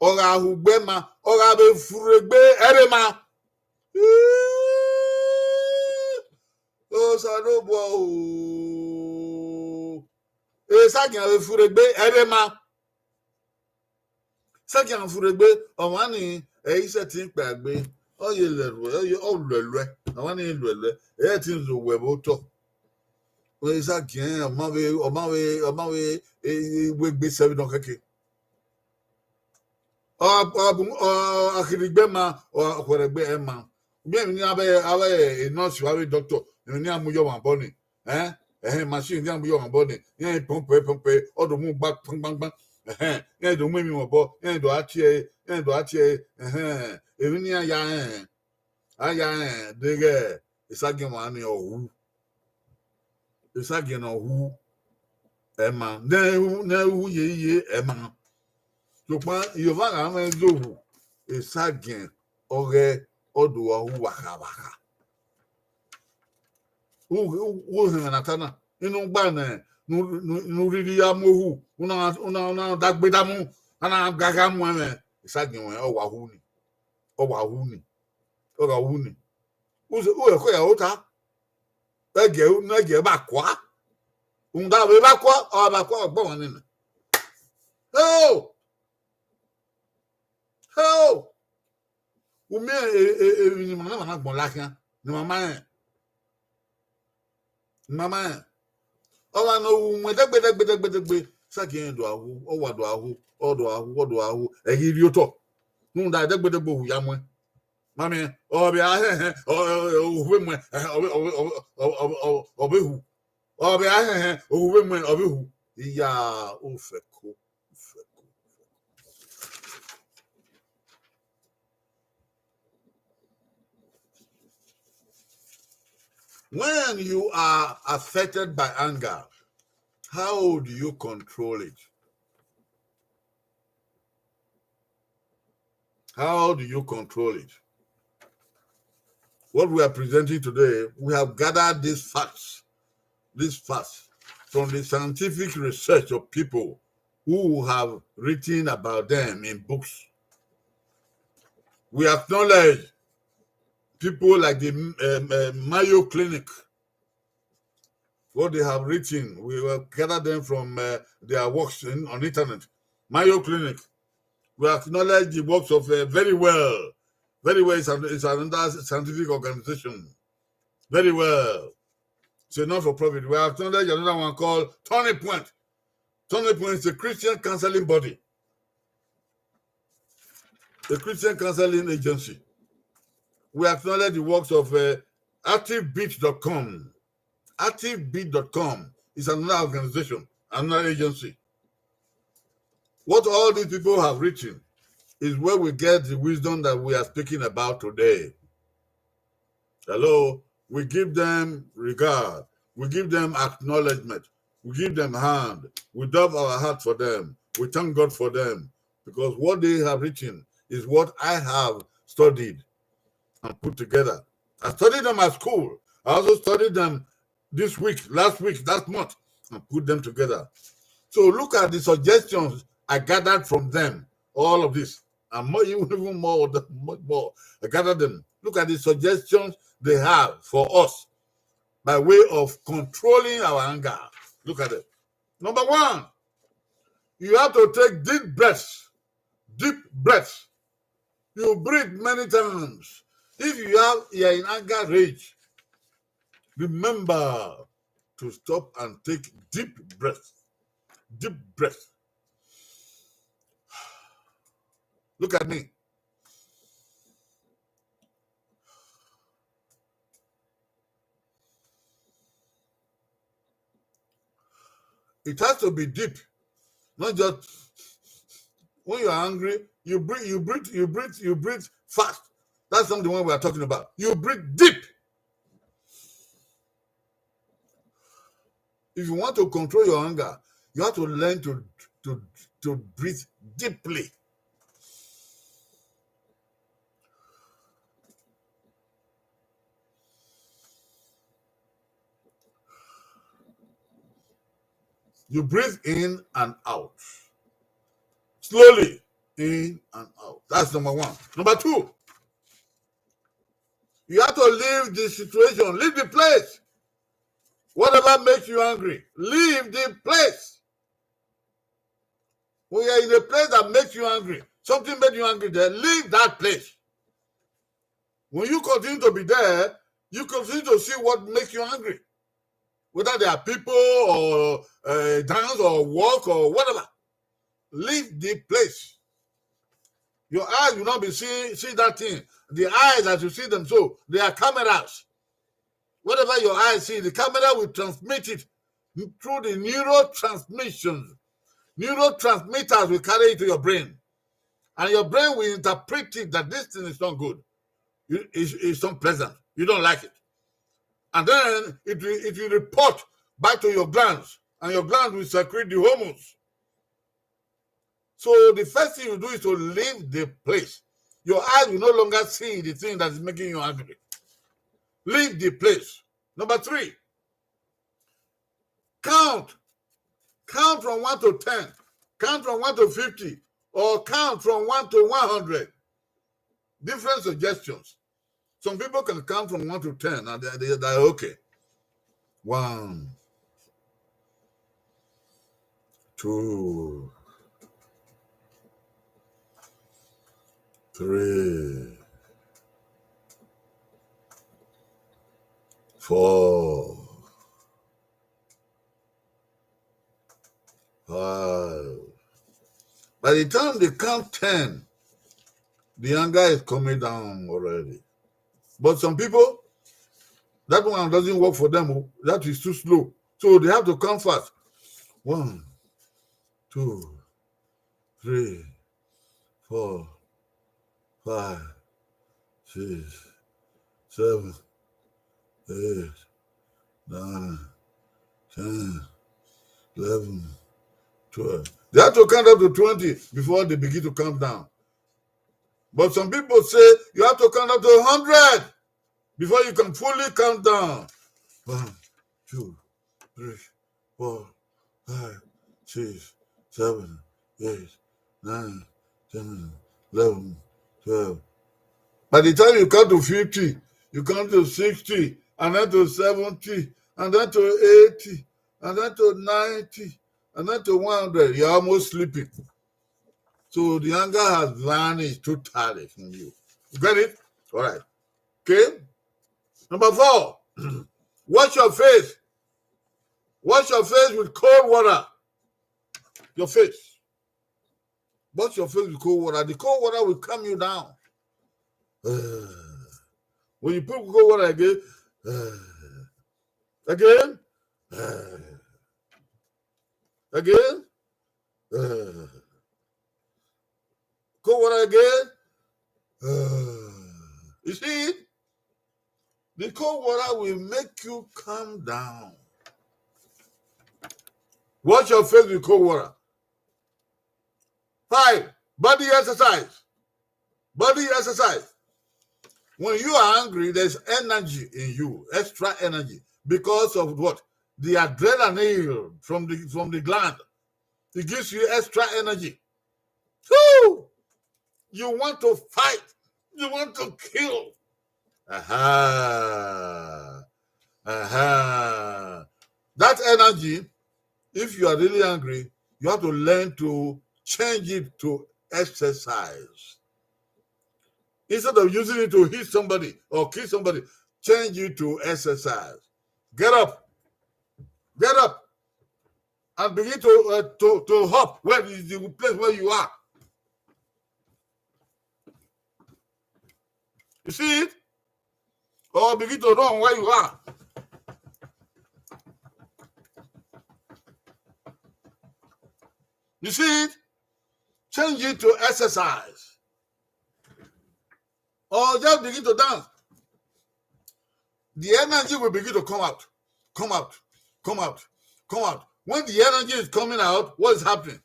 S1: o ga hu gbe ma o ga be fure gbe ere ma o sa do bo o esagi be fure gbe ere ma sagi an fure gbe o ma ni ise tin pa gbe o ye leru o lelu àwọn ni lelu e tin zo we bo to o esagi o ma we we gbe 7 don keke o akirigbe ma o koregbe e ma bi mi ni abe nurse wa we doctor ni amuyo wan boni machine ni amuyo wan boni yen pompe o do mu gba gbangban yen do mu mi won bo yen do atie èmi ní aya dege isagin wa ni ohu isagin ohu ema na hu ye ema ṣùgbọ́n Yorùbá ga ma Izohu isagin Oghe odo ohu waka wo he na tana inu gba na nu riri amohu una dagbe damu ana gaga mu eme isagin wa o wa hu ni o e ko ya ota ege ba kwa unda be ba kwa o ba kwa ogbo won ni umi ni mana gbon lakan ni mama o wa no mu degbe sagin do ahu o wa do ahu e hiri oto nunda degbe hu ya mu mami obi ahehe ohuwe mwe obehu obi ahehe ohuwe mwe obehu iya ofeko when you are affected by anger, how do you control it? How do you control it? What we are presenting today, we have gathered these facts from the scientific research of people who have written about them in books. We acknowledge people like the Mayo Clinic, what they have written. We will gather them from their works on internet. Mayo Clinic. We acknowledge the works of Very Well. Very Well is another scientific organization. Very Well. It's a not-for-profit. We acknowledge another one called Turning Point. Turning Point is a Christian counseling body. A Christian counseling agency. We acknowledge the works of ActiveBeat.com. ActiveBeat.com is another organization, another agency. What all these people have written is where we get the wisdom that we are speaking about today. Hello, we give them regard, we give them acknowledgement, we give them hand, we dub our heart for them, we thank God for them, because what they have written is what I have studied and put together. I studied them at school. I also studied them this week, last month, and put them together. So look at the suggestions I gathered from them all of this. And more, even more, much more. I gathered them. Look at the suggestions they have for us by way of controlling our anger. Look at it. Number one, you have to take deep breaths. Deep breaths. You breathe many times. If you're in anger rage, remember to stop and take deep breaths. Deep breath. Look at me. It has to be deep, not just when you're angry. You breathe fast. That's not the one we are talking about. You breathe deep. If you want to control your anger, you have to learn to breathe deeply. You breathe in and out. Slowly, in and out. That's number one. Number two, you have to leave the situation, leave the place. Whatever makes you angry, leave the place. When you're in a place that makes you angry, something made you angry there, leave that place. When you continue to be there, you continue to see what makes you angry. Whether they are people or dance or walk or whatever. Leave the place. Your eyes will not be seeing that thing. The eyes, as you see them, so they are cameras. Whatever your eyes see, the camera will transmit it through the neurotransmissions. Neurotransmitters will carry it to your brain. And your brain will interpret it that this thing is not good. It's not pleasant. You don't like it. And then it will report back to your glands. And your glands will secrete the hormones. So the first thing you do is to leave the place. Your eyes will no longer see the thing that is making you angry. Leave the place. Number three, count. Count from 1 to 10. Count from 1 to 50. Or count from 1 to 100. Different suggestions. Some people can count from 1 to 10 and they're okay. 1, 2, 3, 4, 5. By the time they count 10, the anger is coming down already. But some people, that one doesn't work for them. That is too slow. So they have to count fast. 1, 2, 3, 4, 5, 6, 7, 8, 9, 10, 11, 12. They have to count up to 20 before they begin to count down. But some people say you have to count up to 100 before you can fully count down. 1, 2, 3, 4, 5, 6, 7, 8, 9, 10, 11, 12. By the time you count to 50, you count to 60, and then to 70, and then to 80, and then to 90, and then to 100. You're almost sleeping. So the anger has vanished totally from you. You get it? All right. Okay? Number 4, wash your face. Wash your face with cold water. Your face. Wash your face with cold water. The cold water will calm you down. When you put cold water again, cold water again. You see, the cold water will make you calm down. Wash your face with cold water. 5, body exercise. Body exercise. When you are angry, there's energy in you, extra energy, because of what? The adrenaline from the gland. It gives you extra energy. Woo! You want to fight. You want to kill. Aha. Aha. That energy, if you are really angry, you have to learn to change it to exercise. Instead of using it to hit somebody or kill somebody, change it to exercise. Get up. Get up. And begin to hop where is the place where you are. You see it? Or begin to run where you are. You see it? Change it to exercise. Or just begin to dance. The energy will begin to come out. Come out. Come out. Come out. When the energy is coming out, what is happening?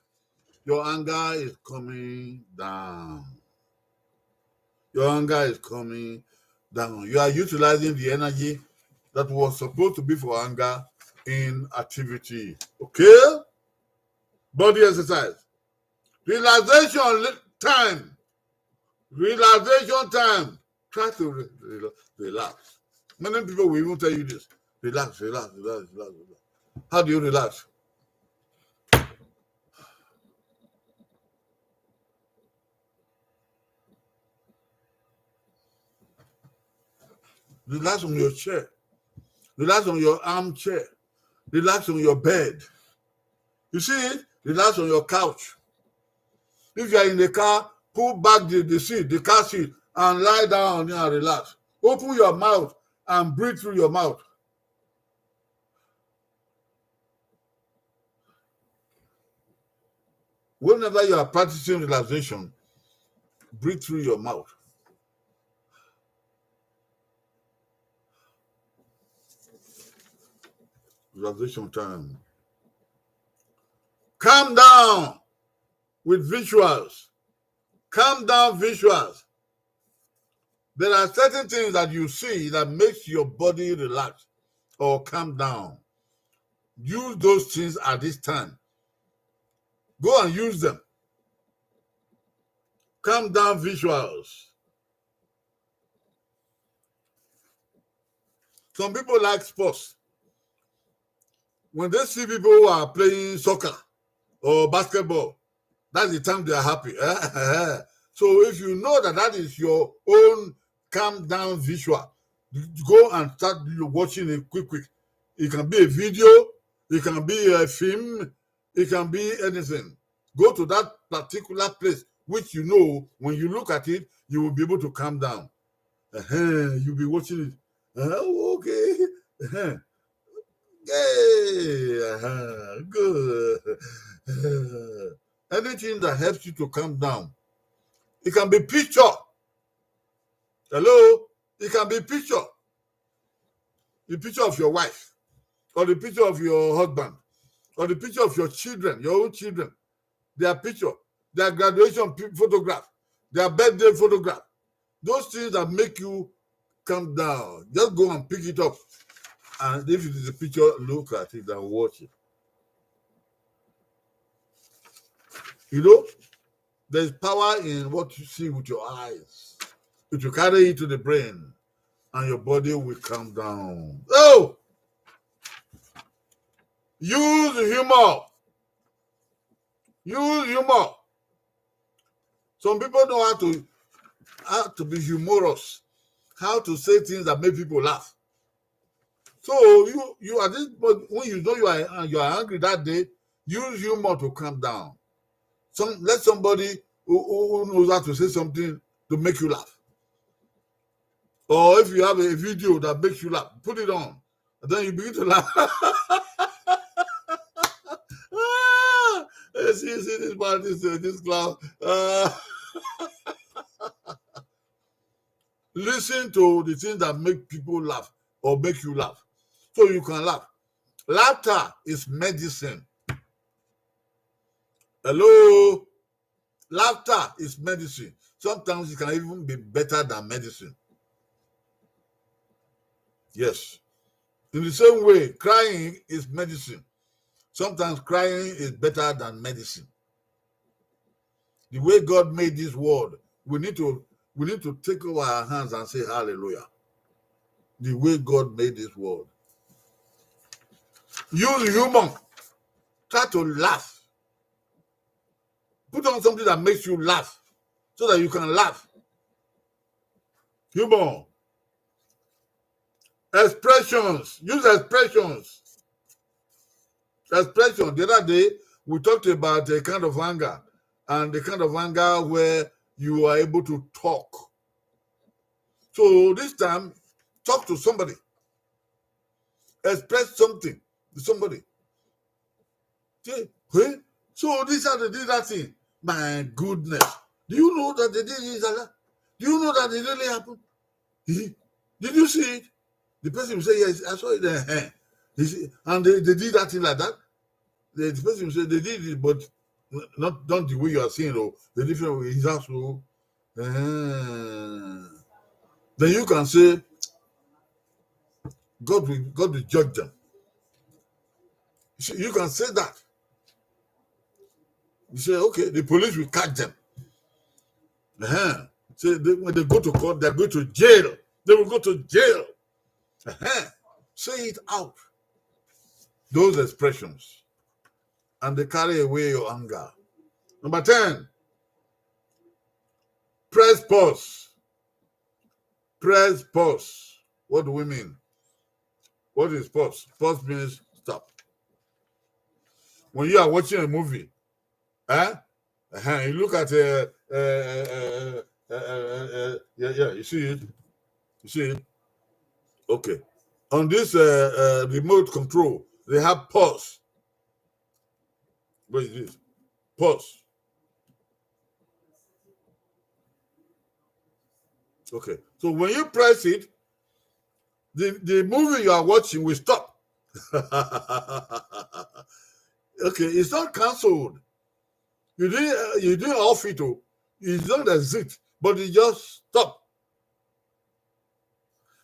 S1: Your anger is coming down. Your anger is coming down. You are utilizing the energy that was supposed to be for anger in activity. Okay? Body exercise. Relaxation time. Relaxation time. Try to relax. Many people will even tell you this. Relax, relax, relax, relax, relax. How do you relax? Relax on your chair. Relax on your armchair. Relax on your bed. You see it? Relax on your couch. If you are in the car, pull back the seat, the car seat, and lie down and relax. Open your mouth and breathe through your mouth. Whenever you are practicing relaxation, breathe through your mouth. Relaxation time. Calm down with visuals. Calm down visuals. There are certain things that you see that makes your body relax or calm down. Use those things at this time. Go and use them. Calm down visuals. Some people like sports. When they see people who are playing soccer or basketball, that's the time they are happy. So if you know that that is your own calm down visual, go and start watching it quick. It can be a video, it can be a film, it can be anything. Go to that particular place, which you know, when you look at it, you will be able to calm down. You'll be watching it. Okay. Yay. Good. Anything that helps you to calm down. It can be picture. Hello? It can be picture. The picture of your wife, or the picture of your husband, or the picture of your children, your own children. Their picture, their graduation photograph, their birthday photograph. Those things that make you calm down. Just go and pick it up. And if it is a picture, look at it and watch it. You know, there's power in what you see with your eyes. If you carry it to the brain, and your body will calm down. Oh! Use humor. Use humor. Some people know how to be humorous, how to say things that make people laugh. So you at this point, when you know you are angry that day, use humor to calm down. Let somebody who knows how to say something to make you laugh. Or if you have a video that makes you laugh, put it on. And then you begin to laugh. See this part, this clown. Listen to the things that make people laugh or make you laugh. So you can laugh. Laughter is medicine. Hello? Laughter is medicine. Sometimes it can even be better than medicine. Yes. In the same way, crying is medicine. Sometimes crying is better than medicine. The way God made this world, we need to take over our hands and say hallelujah. The way God made this world. Use humor. Try to laugh. Put on something that makes you laugh so that you can laugh. Humor. Expressions. Use expressions. Expression. The other day, we talked about a kind of anger, and the kind of anger where you are able to talk. So this time, talk to somebody. Express something to somebody. Say, hey, so this and they did that thing. My goodness. Do you know that they did this and that? Do you know that it really happened? Did you see it? The person will say, yes, I saw it there. And they did that thing like that. The person will say, they did it, but not the way you are seeing, though. The different way is also. Then you can say, God will judge them. You can say that. You say, okay, the police will catch them. So when they go to court, they're going to jail. They will go to jail. Say it out. Those expressions. And they carry away your anger. Number 10. Press pause. Press pause. What do we mean? What is pause? Pause means stop. When you are watching a movie, you look at you see it? You see it? Okay. On this remote control, they have pause. What is this? Pause. Okay. So when you press it, the movie you are watching will stop. Okay, it's not cancelled. You didn't off it. It's not exit, but it just stop.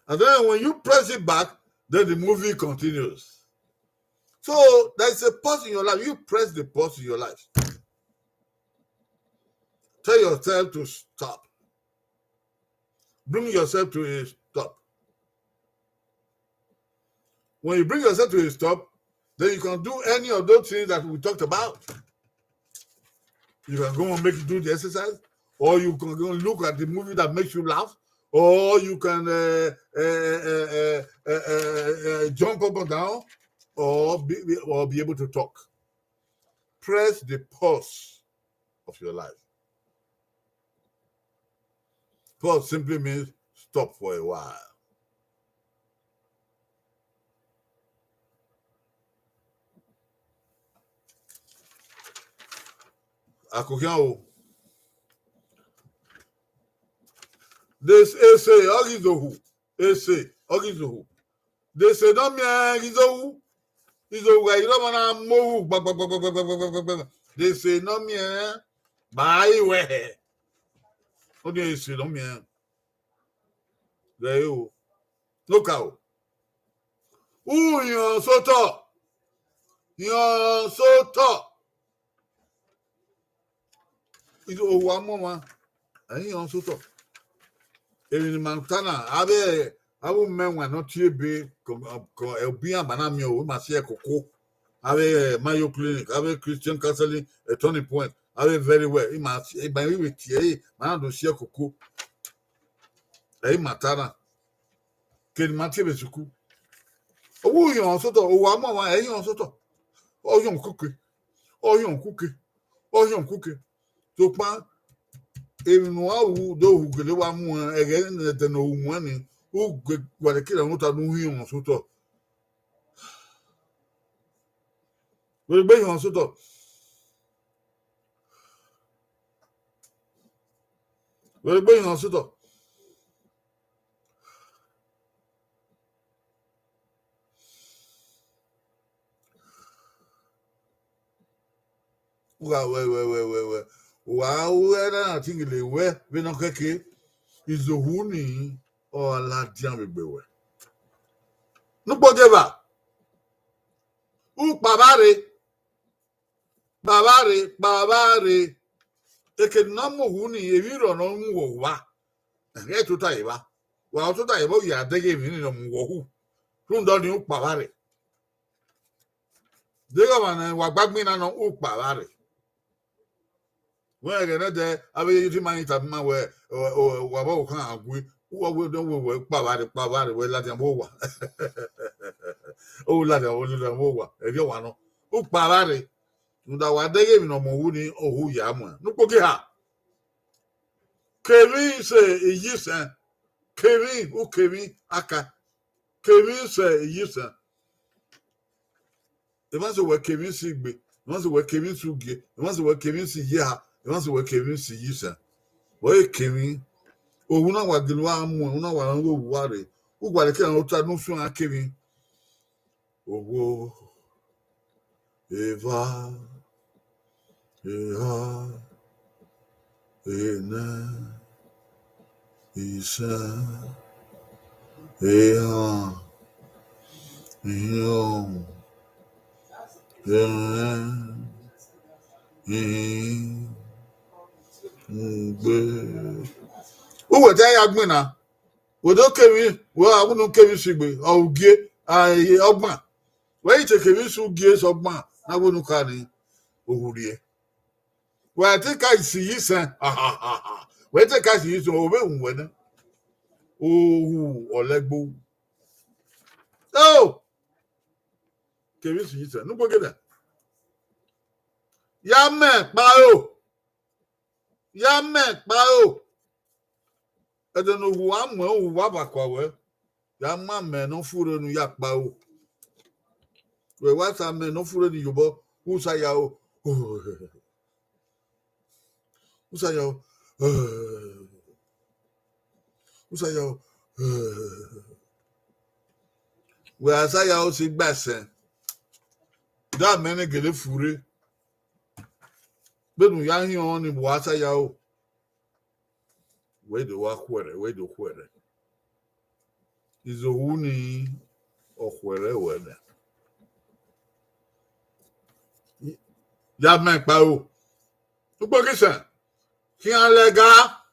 S1: And then when you press it back, then the movie continues. So there's a pause in your life. You press the pause in your life. Tell yourself to stop. Bring yourself to a stop. When you bring yourself to a stop, then you can do any of those things that we talked about. You can go and do the exercise, or you can go and look at the movie that makes you laugh, or you can jump up and down, or be able to talk. Press the pause of your life. Pause simply means stop for a while. Akokiao. This essay, Izohu. Essay, Izohu. They say, don't me, Izohu. Izohu, I don't want to move. They say, no, me, bye, where? What do you say, no, me? There you look out. Ooh, you're so tall. You're so tall. Izohu, one more. And you're so tall. In Montana, I will men were not here be a banamio, we must hear cocoa. Have a Mayo Clinic, have a Christian counseling, a turning point. Have a very well. It must by with tea, man to share cocoa. A matana. Can Matthew Suku? Oh, you on soto, oh, I'm on soto. Oh, young cookie. Oh, young cookie. Oh, young cookie. So, pan. Even who do who could one again the no money who what a kid and what I know him on Soto. Will be on Soto. Will be on Soto. Well. Wow, I think they were when okay is the Huni or Ladian Vb'Ekpae. No, whatever. Who Babare? babare. Eke namo huni eviro no mwa. Nge tuta iba. Wa tuta iba ya dege mini no mwo. Rundo ni babare. Dega wana wa gbagmina no babare. When again there, I will use my interview where what can agree. What will do with Pavare, where Latin Bowa. Oh, Latin Bowa, if you want to. Pavare, no, what they gave no more woody or who yam. No, Pokia. Kevin say, yes, Kevin, who Kevin, Aka. Kevin say, yes, the ones who were Kevin Sigby, the ones who were Kevin Sugi, the ones who were Kevin Sia, the ones who were Kevin Si, yes, where Kevin. Una wa dilwa mu una wa ngo ware ugwale ke no ta no fun akemi owo eva eha ena isa eha yo uwe ta ya gbina wodo kemi wo awunu kemi sigbe ogie aye ogban we ite kemi su gie sogban na wonu ka ni ohurie we te ka si yisan we te ka si yisan obe unwe na ohu olegbo oh kemi si yisan nupo geda ya me pa o ede no hu amu o wa bakwa we ya ma me no furo nu ya pa o we wa sa me no furo ni yobo usa ya o usa ya o usa ya o we asa ya o si gbase da me ne gele fure benu ya hin on ni bo asa ya o we do wa kwere Izohu ni okwere wele ya me pa o tupo kisan ki an lega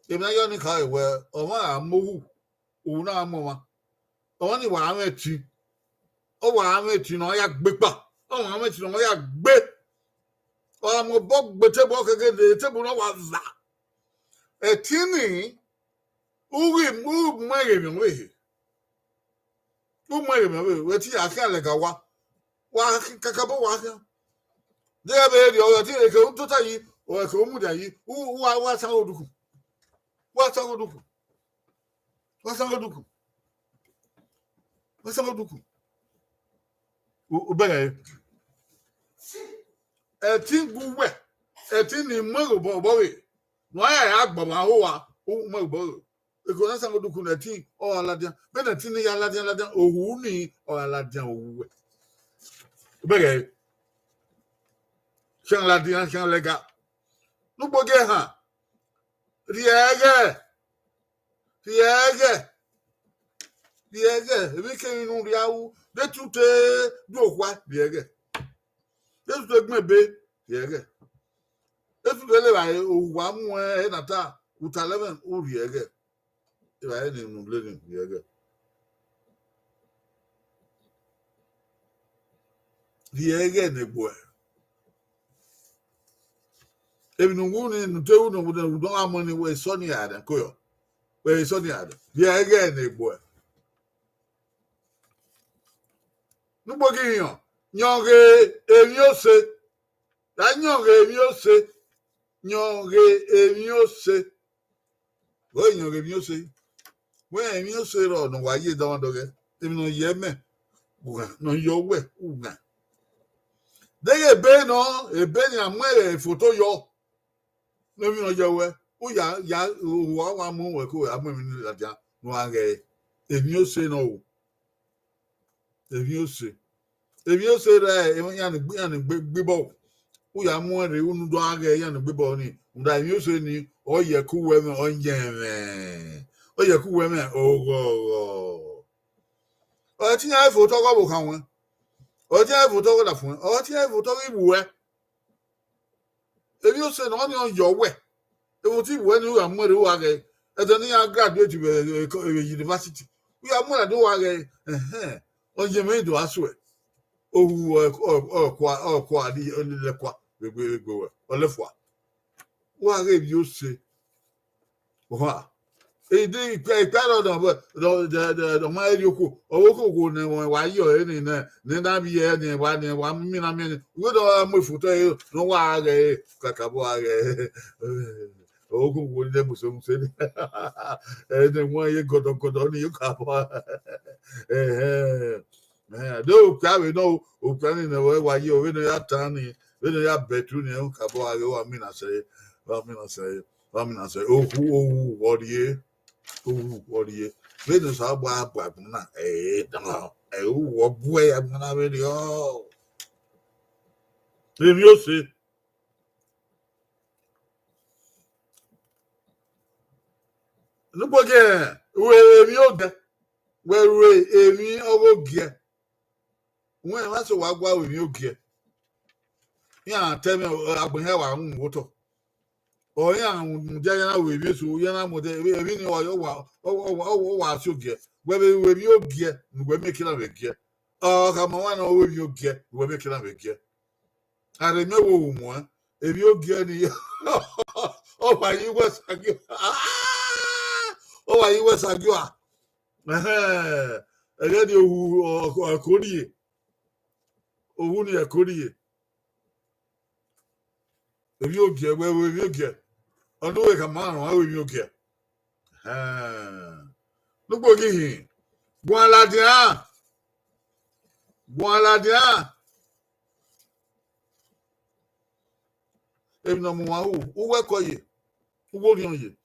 S1: ina yo ni ka iwe o ma amohu o na amoma o ni wa ameti o wa ameti no ya gbepa o wa ameti no ya gbe o mo bo gbete bo kekede tebu no wa za etini uwi mu mayemi we we ti aka lega wa kakabo wa ka de be ri o ti e ke untuta yi o ke mu da yi wa san oduku o bere etin guwe etin ni mo bo we no ya agbama ho wa o mo bo e ko na san oduku na tin o aladia be na tin ya aladia ohu ni o aladia owu o bere shan ladia shan lega no boge ha riege ebi ke inu riawu de tute do kwa riege de tute gbebe riege de tute le ba o wa mu e na ta uta11 o riege e ba ni nu le ni riege ne bo ebi nu wuni nu te wunu do amoni we so ni ada koyo we so ni ada riege ne bo nubo giyan nyonge emi ose da nyonge emi ose we emi ose ro no wa ye don doge emi no ye me uga no yo we uga de be no ebe ni amwe photo yo no mi no je we o ya wa mu we ko amu mi ni ladia no age emi ose no emi ose re ya ni gbebo o ya mu re unu do age ya ni gbebo ni nda emi ose ni o ye ku we me onye me o ye ku we me ogo o ti ya photo ko bo kan won Otia voto la fun. Otia voto ibuwe. If you say no on your way, it will see when you are more wage. And then you graduate university. We are more do wage. On your maid to us. Oh, qua the only le qua. We go. Or le fois. What if you say? What? Èdè ìpẹ́rọ̀ the máa rí oko owó kòkó ní wọn wá yọ ẹ́ ní dábì ẹ́ ní wá mímíràn mẹ́rin wíwọ́n mú ìfòtọ́ yìí ní wà á rẹ̀ kàkàbọ̀ á rẹ̀ owó kòkó ní mùsùlùmí ní ẹni wọ́n yé gọ̀dọ̀gọ̀dọ̀ ní yóò kàbọ̀ ní òkúta náà òkúta ní ìnáwó wá yọ owó ní yà tán ní owó ní yà bẹ̀tú ní yóò kàbọ̀ á rẹ̀ wà mìíràn sẹ́yìn òkú owó wọ́ọ̀dì yé. What do you? When is our boy? No. What boy? I'm gonna really If you see, look again. Where you get? Where me over get? When that's what with you get? Yeah, tell me. I've been here. I'm water. Oh yeah, Jana with you, so Yana would even what you get. Whether with you get, we're making a get. Oh, come on, over you get, we're making a get. I remember one, if you get it, oh, my, you was a good. Oh, you was a good. I got you who could ye. Oh, who near could ye? If you get, where will you get? I know a man, how will you get? Look what he. Gualadia. If no more, who will call you? Who will you?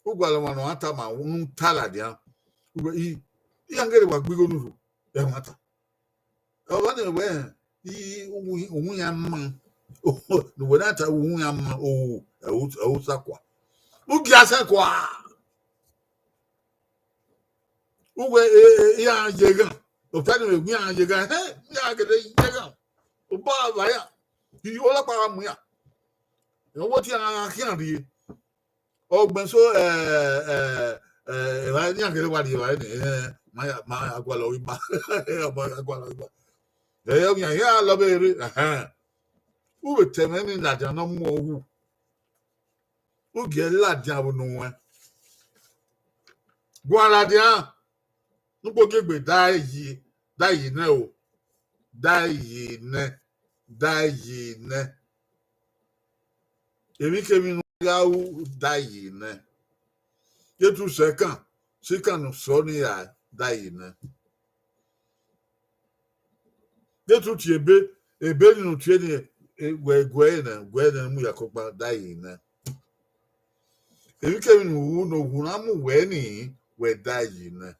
S1: Who will want to enter my own taladia? Who will he? He can get what we go to. The matter. I wonder where he man. Oh, no, without a woman, oh, Osaqua. Who gets a qua? Who were young Jagan? Oh, tell me, we are Jagan. Hey, I get a Jagan. Oh, Baba, you all about me. You know what you can't be? Oh, but so, I didn't get what you are. My Agualoiba. They have your love it. Who will tell me that you're no more who get lad down no one? Gualadia, no go give me die ye no, die ye ne. If you came in, die ye ne. Get 2 seconds, of Sony, die ne. Get to Tiebe, a building of training. Where Gwen and Muyakopa dying. If you came in who know who I'm winning, we're dying.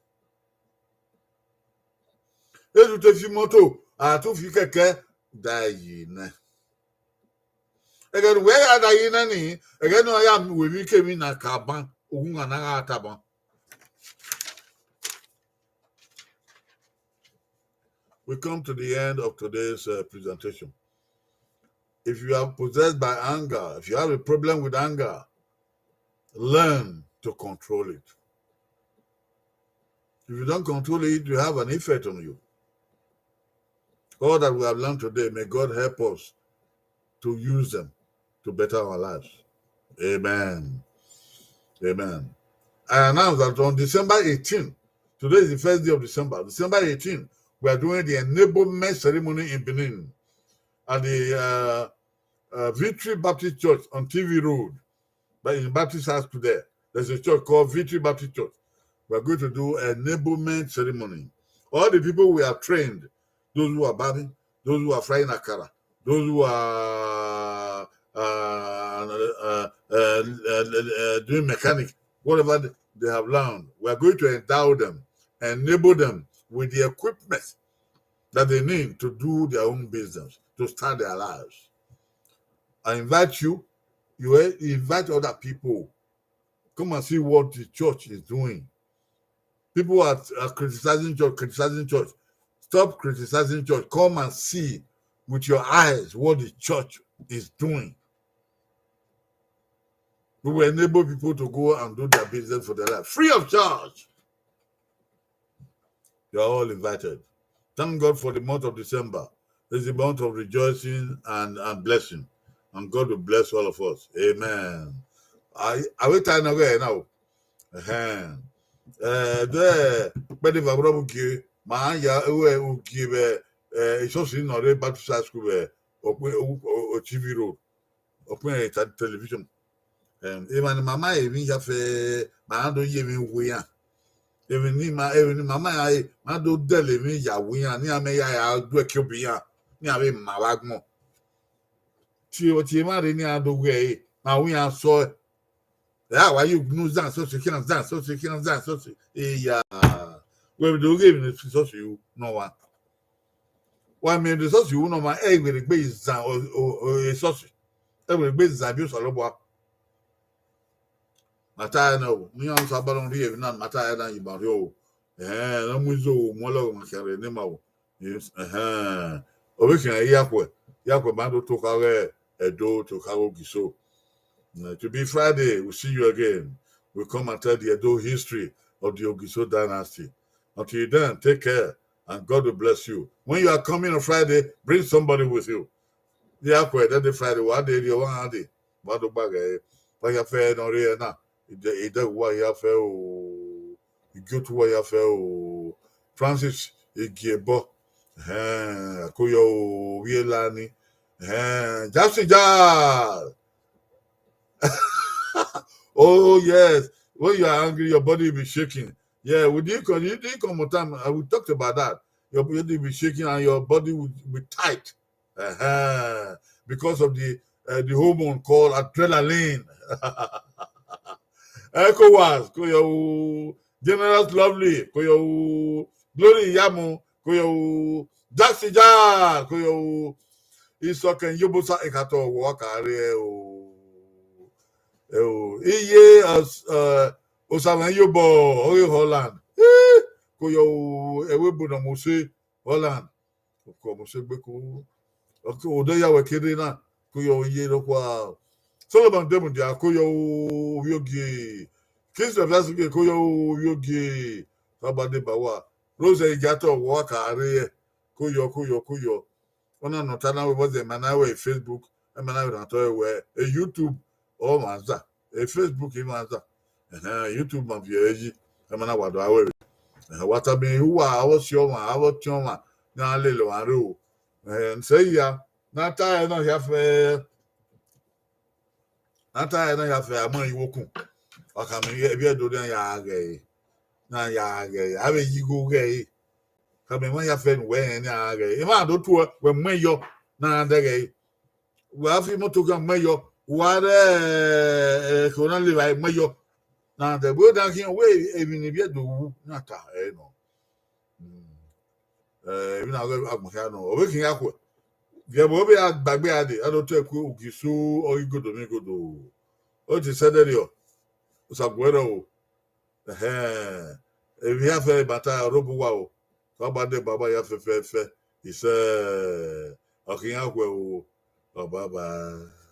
S1: If you take moto, I took you can dying. Again, where are dying? Again, I am when we came in a cabin, Taban. We come to the end of today's presentation. If you are possessed by anger, if you have a problem with anger, learn to control it. If you don't control it, it will have an effect on you. All that we have learned today, may God help us to use them to better our lives. Amen. I announce that on December 18, today is the first day of December 18, we are doing the enablement ceremony in Benin at the Victory Baptist Church on TV Road, but in Baptist House today. There's a church called Victory Baptist Church. We're going to do an enablement ceremony. All the people we have trained, those who are bathing, those who are frying akara, those who are doing mechanic, whatever they have learned, we're going to endow them, enable them with the equipment that they need to do their own business, to start their lives. I invite you invite other people. Come and see what the church is doing. People are criticizing church. Stop criticizing church. Come and see with your eyes what the church is doing. We will enable people to go and do their business for their life, free of charge. You are all invited. Thank God for the month of December. It's the month of rejoicing and blessing. And God will bless all of us. Amen. I wait time away now. There, but if I wrong you, my ya away will give it's also in our Baptist school or TV road or television. Even Mama, even have my don't even we even Mama, I do deli me ya we are near me. I do a cubia near me, my wagmo. What you marry near the way. Now we are so. Yeah, why you lose that? So you can't dance. So you can't dance. So yeah, we do give it to you. No one. Why me the sauce you no man? Hey, with the base or a sausage. Hey, with the base abuse or what? Mata no. Me on Sabaron here. Not Mata than you about you. No muzo molo makare ne ma. Yes. Obi kan yakwe bando to kare edo to karo giso. To be Friday, we'll see you again. We'll come and tell the Edo history of the Ogiso dynasty. Until then, take care and God will bless you. When you are coming on Friday, bring somebody with you. Yeah, that Friday, one day, you want to what the bag, like a fair, no, now. It does what you have, you go to what you have, Francis, Igebo, Koyo, Wielani, Jasija. Oh yes, when you are angry, your body will be shaking. Yeah, you didn't come on time. We talked about that. Your body will be shaking and your body will be tight because of the hormone called adrenaline. ECOWAS, koyo Generals Lovely, koyo Glory Yamu, koyo Jaxija, koyo Isoken Yobosa Ekato Wakare o. Iye Osama Yobo Ori Holland. Koyo Ewebu na Mose Holland. Ko Mose Beku. Odo ya wekere na koyo iye lokwa. Solomon Demundia koyo yogi. Kings of Lasuke koyo yogi. Sabade Bawa. Rose Igato waka are koyo. Ona notana we was a manawe Facebook. Manawe na to we YouTube. Oh manza. Facebook imanza. YouTube ma vieji. Mana wado awe. Watabi huwa awosioma na lelo aru. Say ya nata no yafe amon iwoku. Akami ebi do den ya age. Na ya age. Abe yigo ge. Kami man yafe we ni age. Ima do to we meyo na ndege. We afi moto kan meyo. Ware kona liva meyo. Na the boy down here we even if you do not no. Even I go agmokano. Obi kin akwa. Ge bo be agbagbe ade. Ado to eku Ogiso or Igodo mi godo. O ti sedere o. Osagwero o. If you have a bata robo wa o. So bade baba ya fe. He say, "Okay, akwa o. Baba."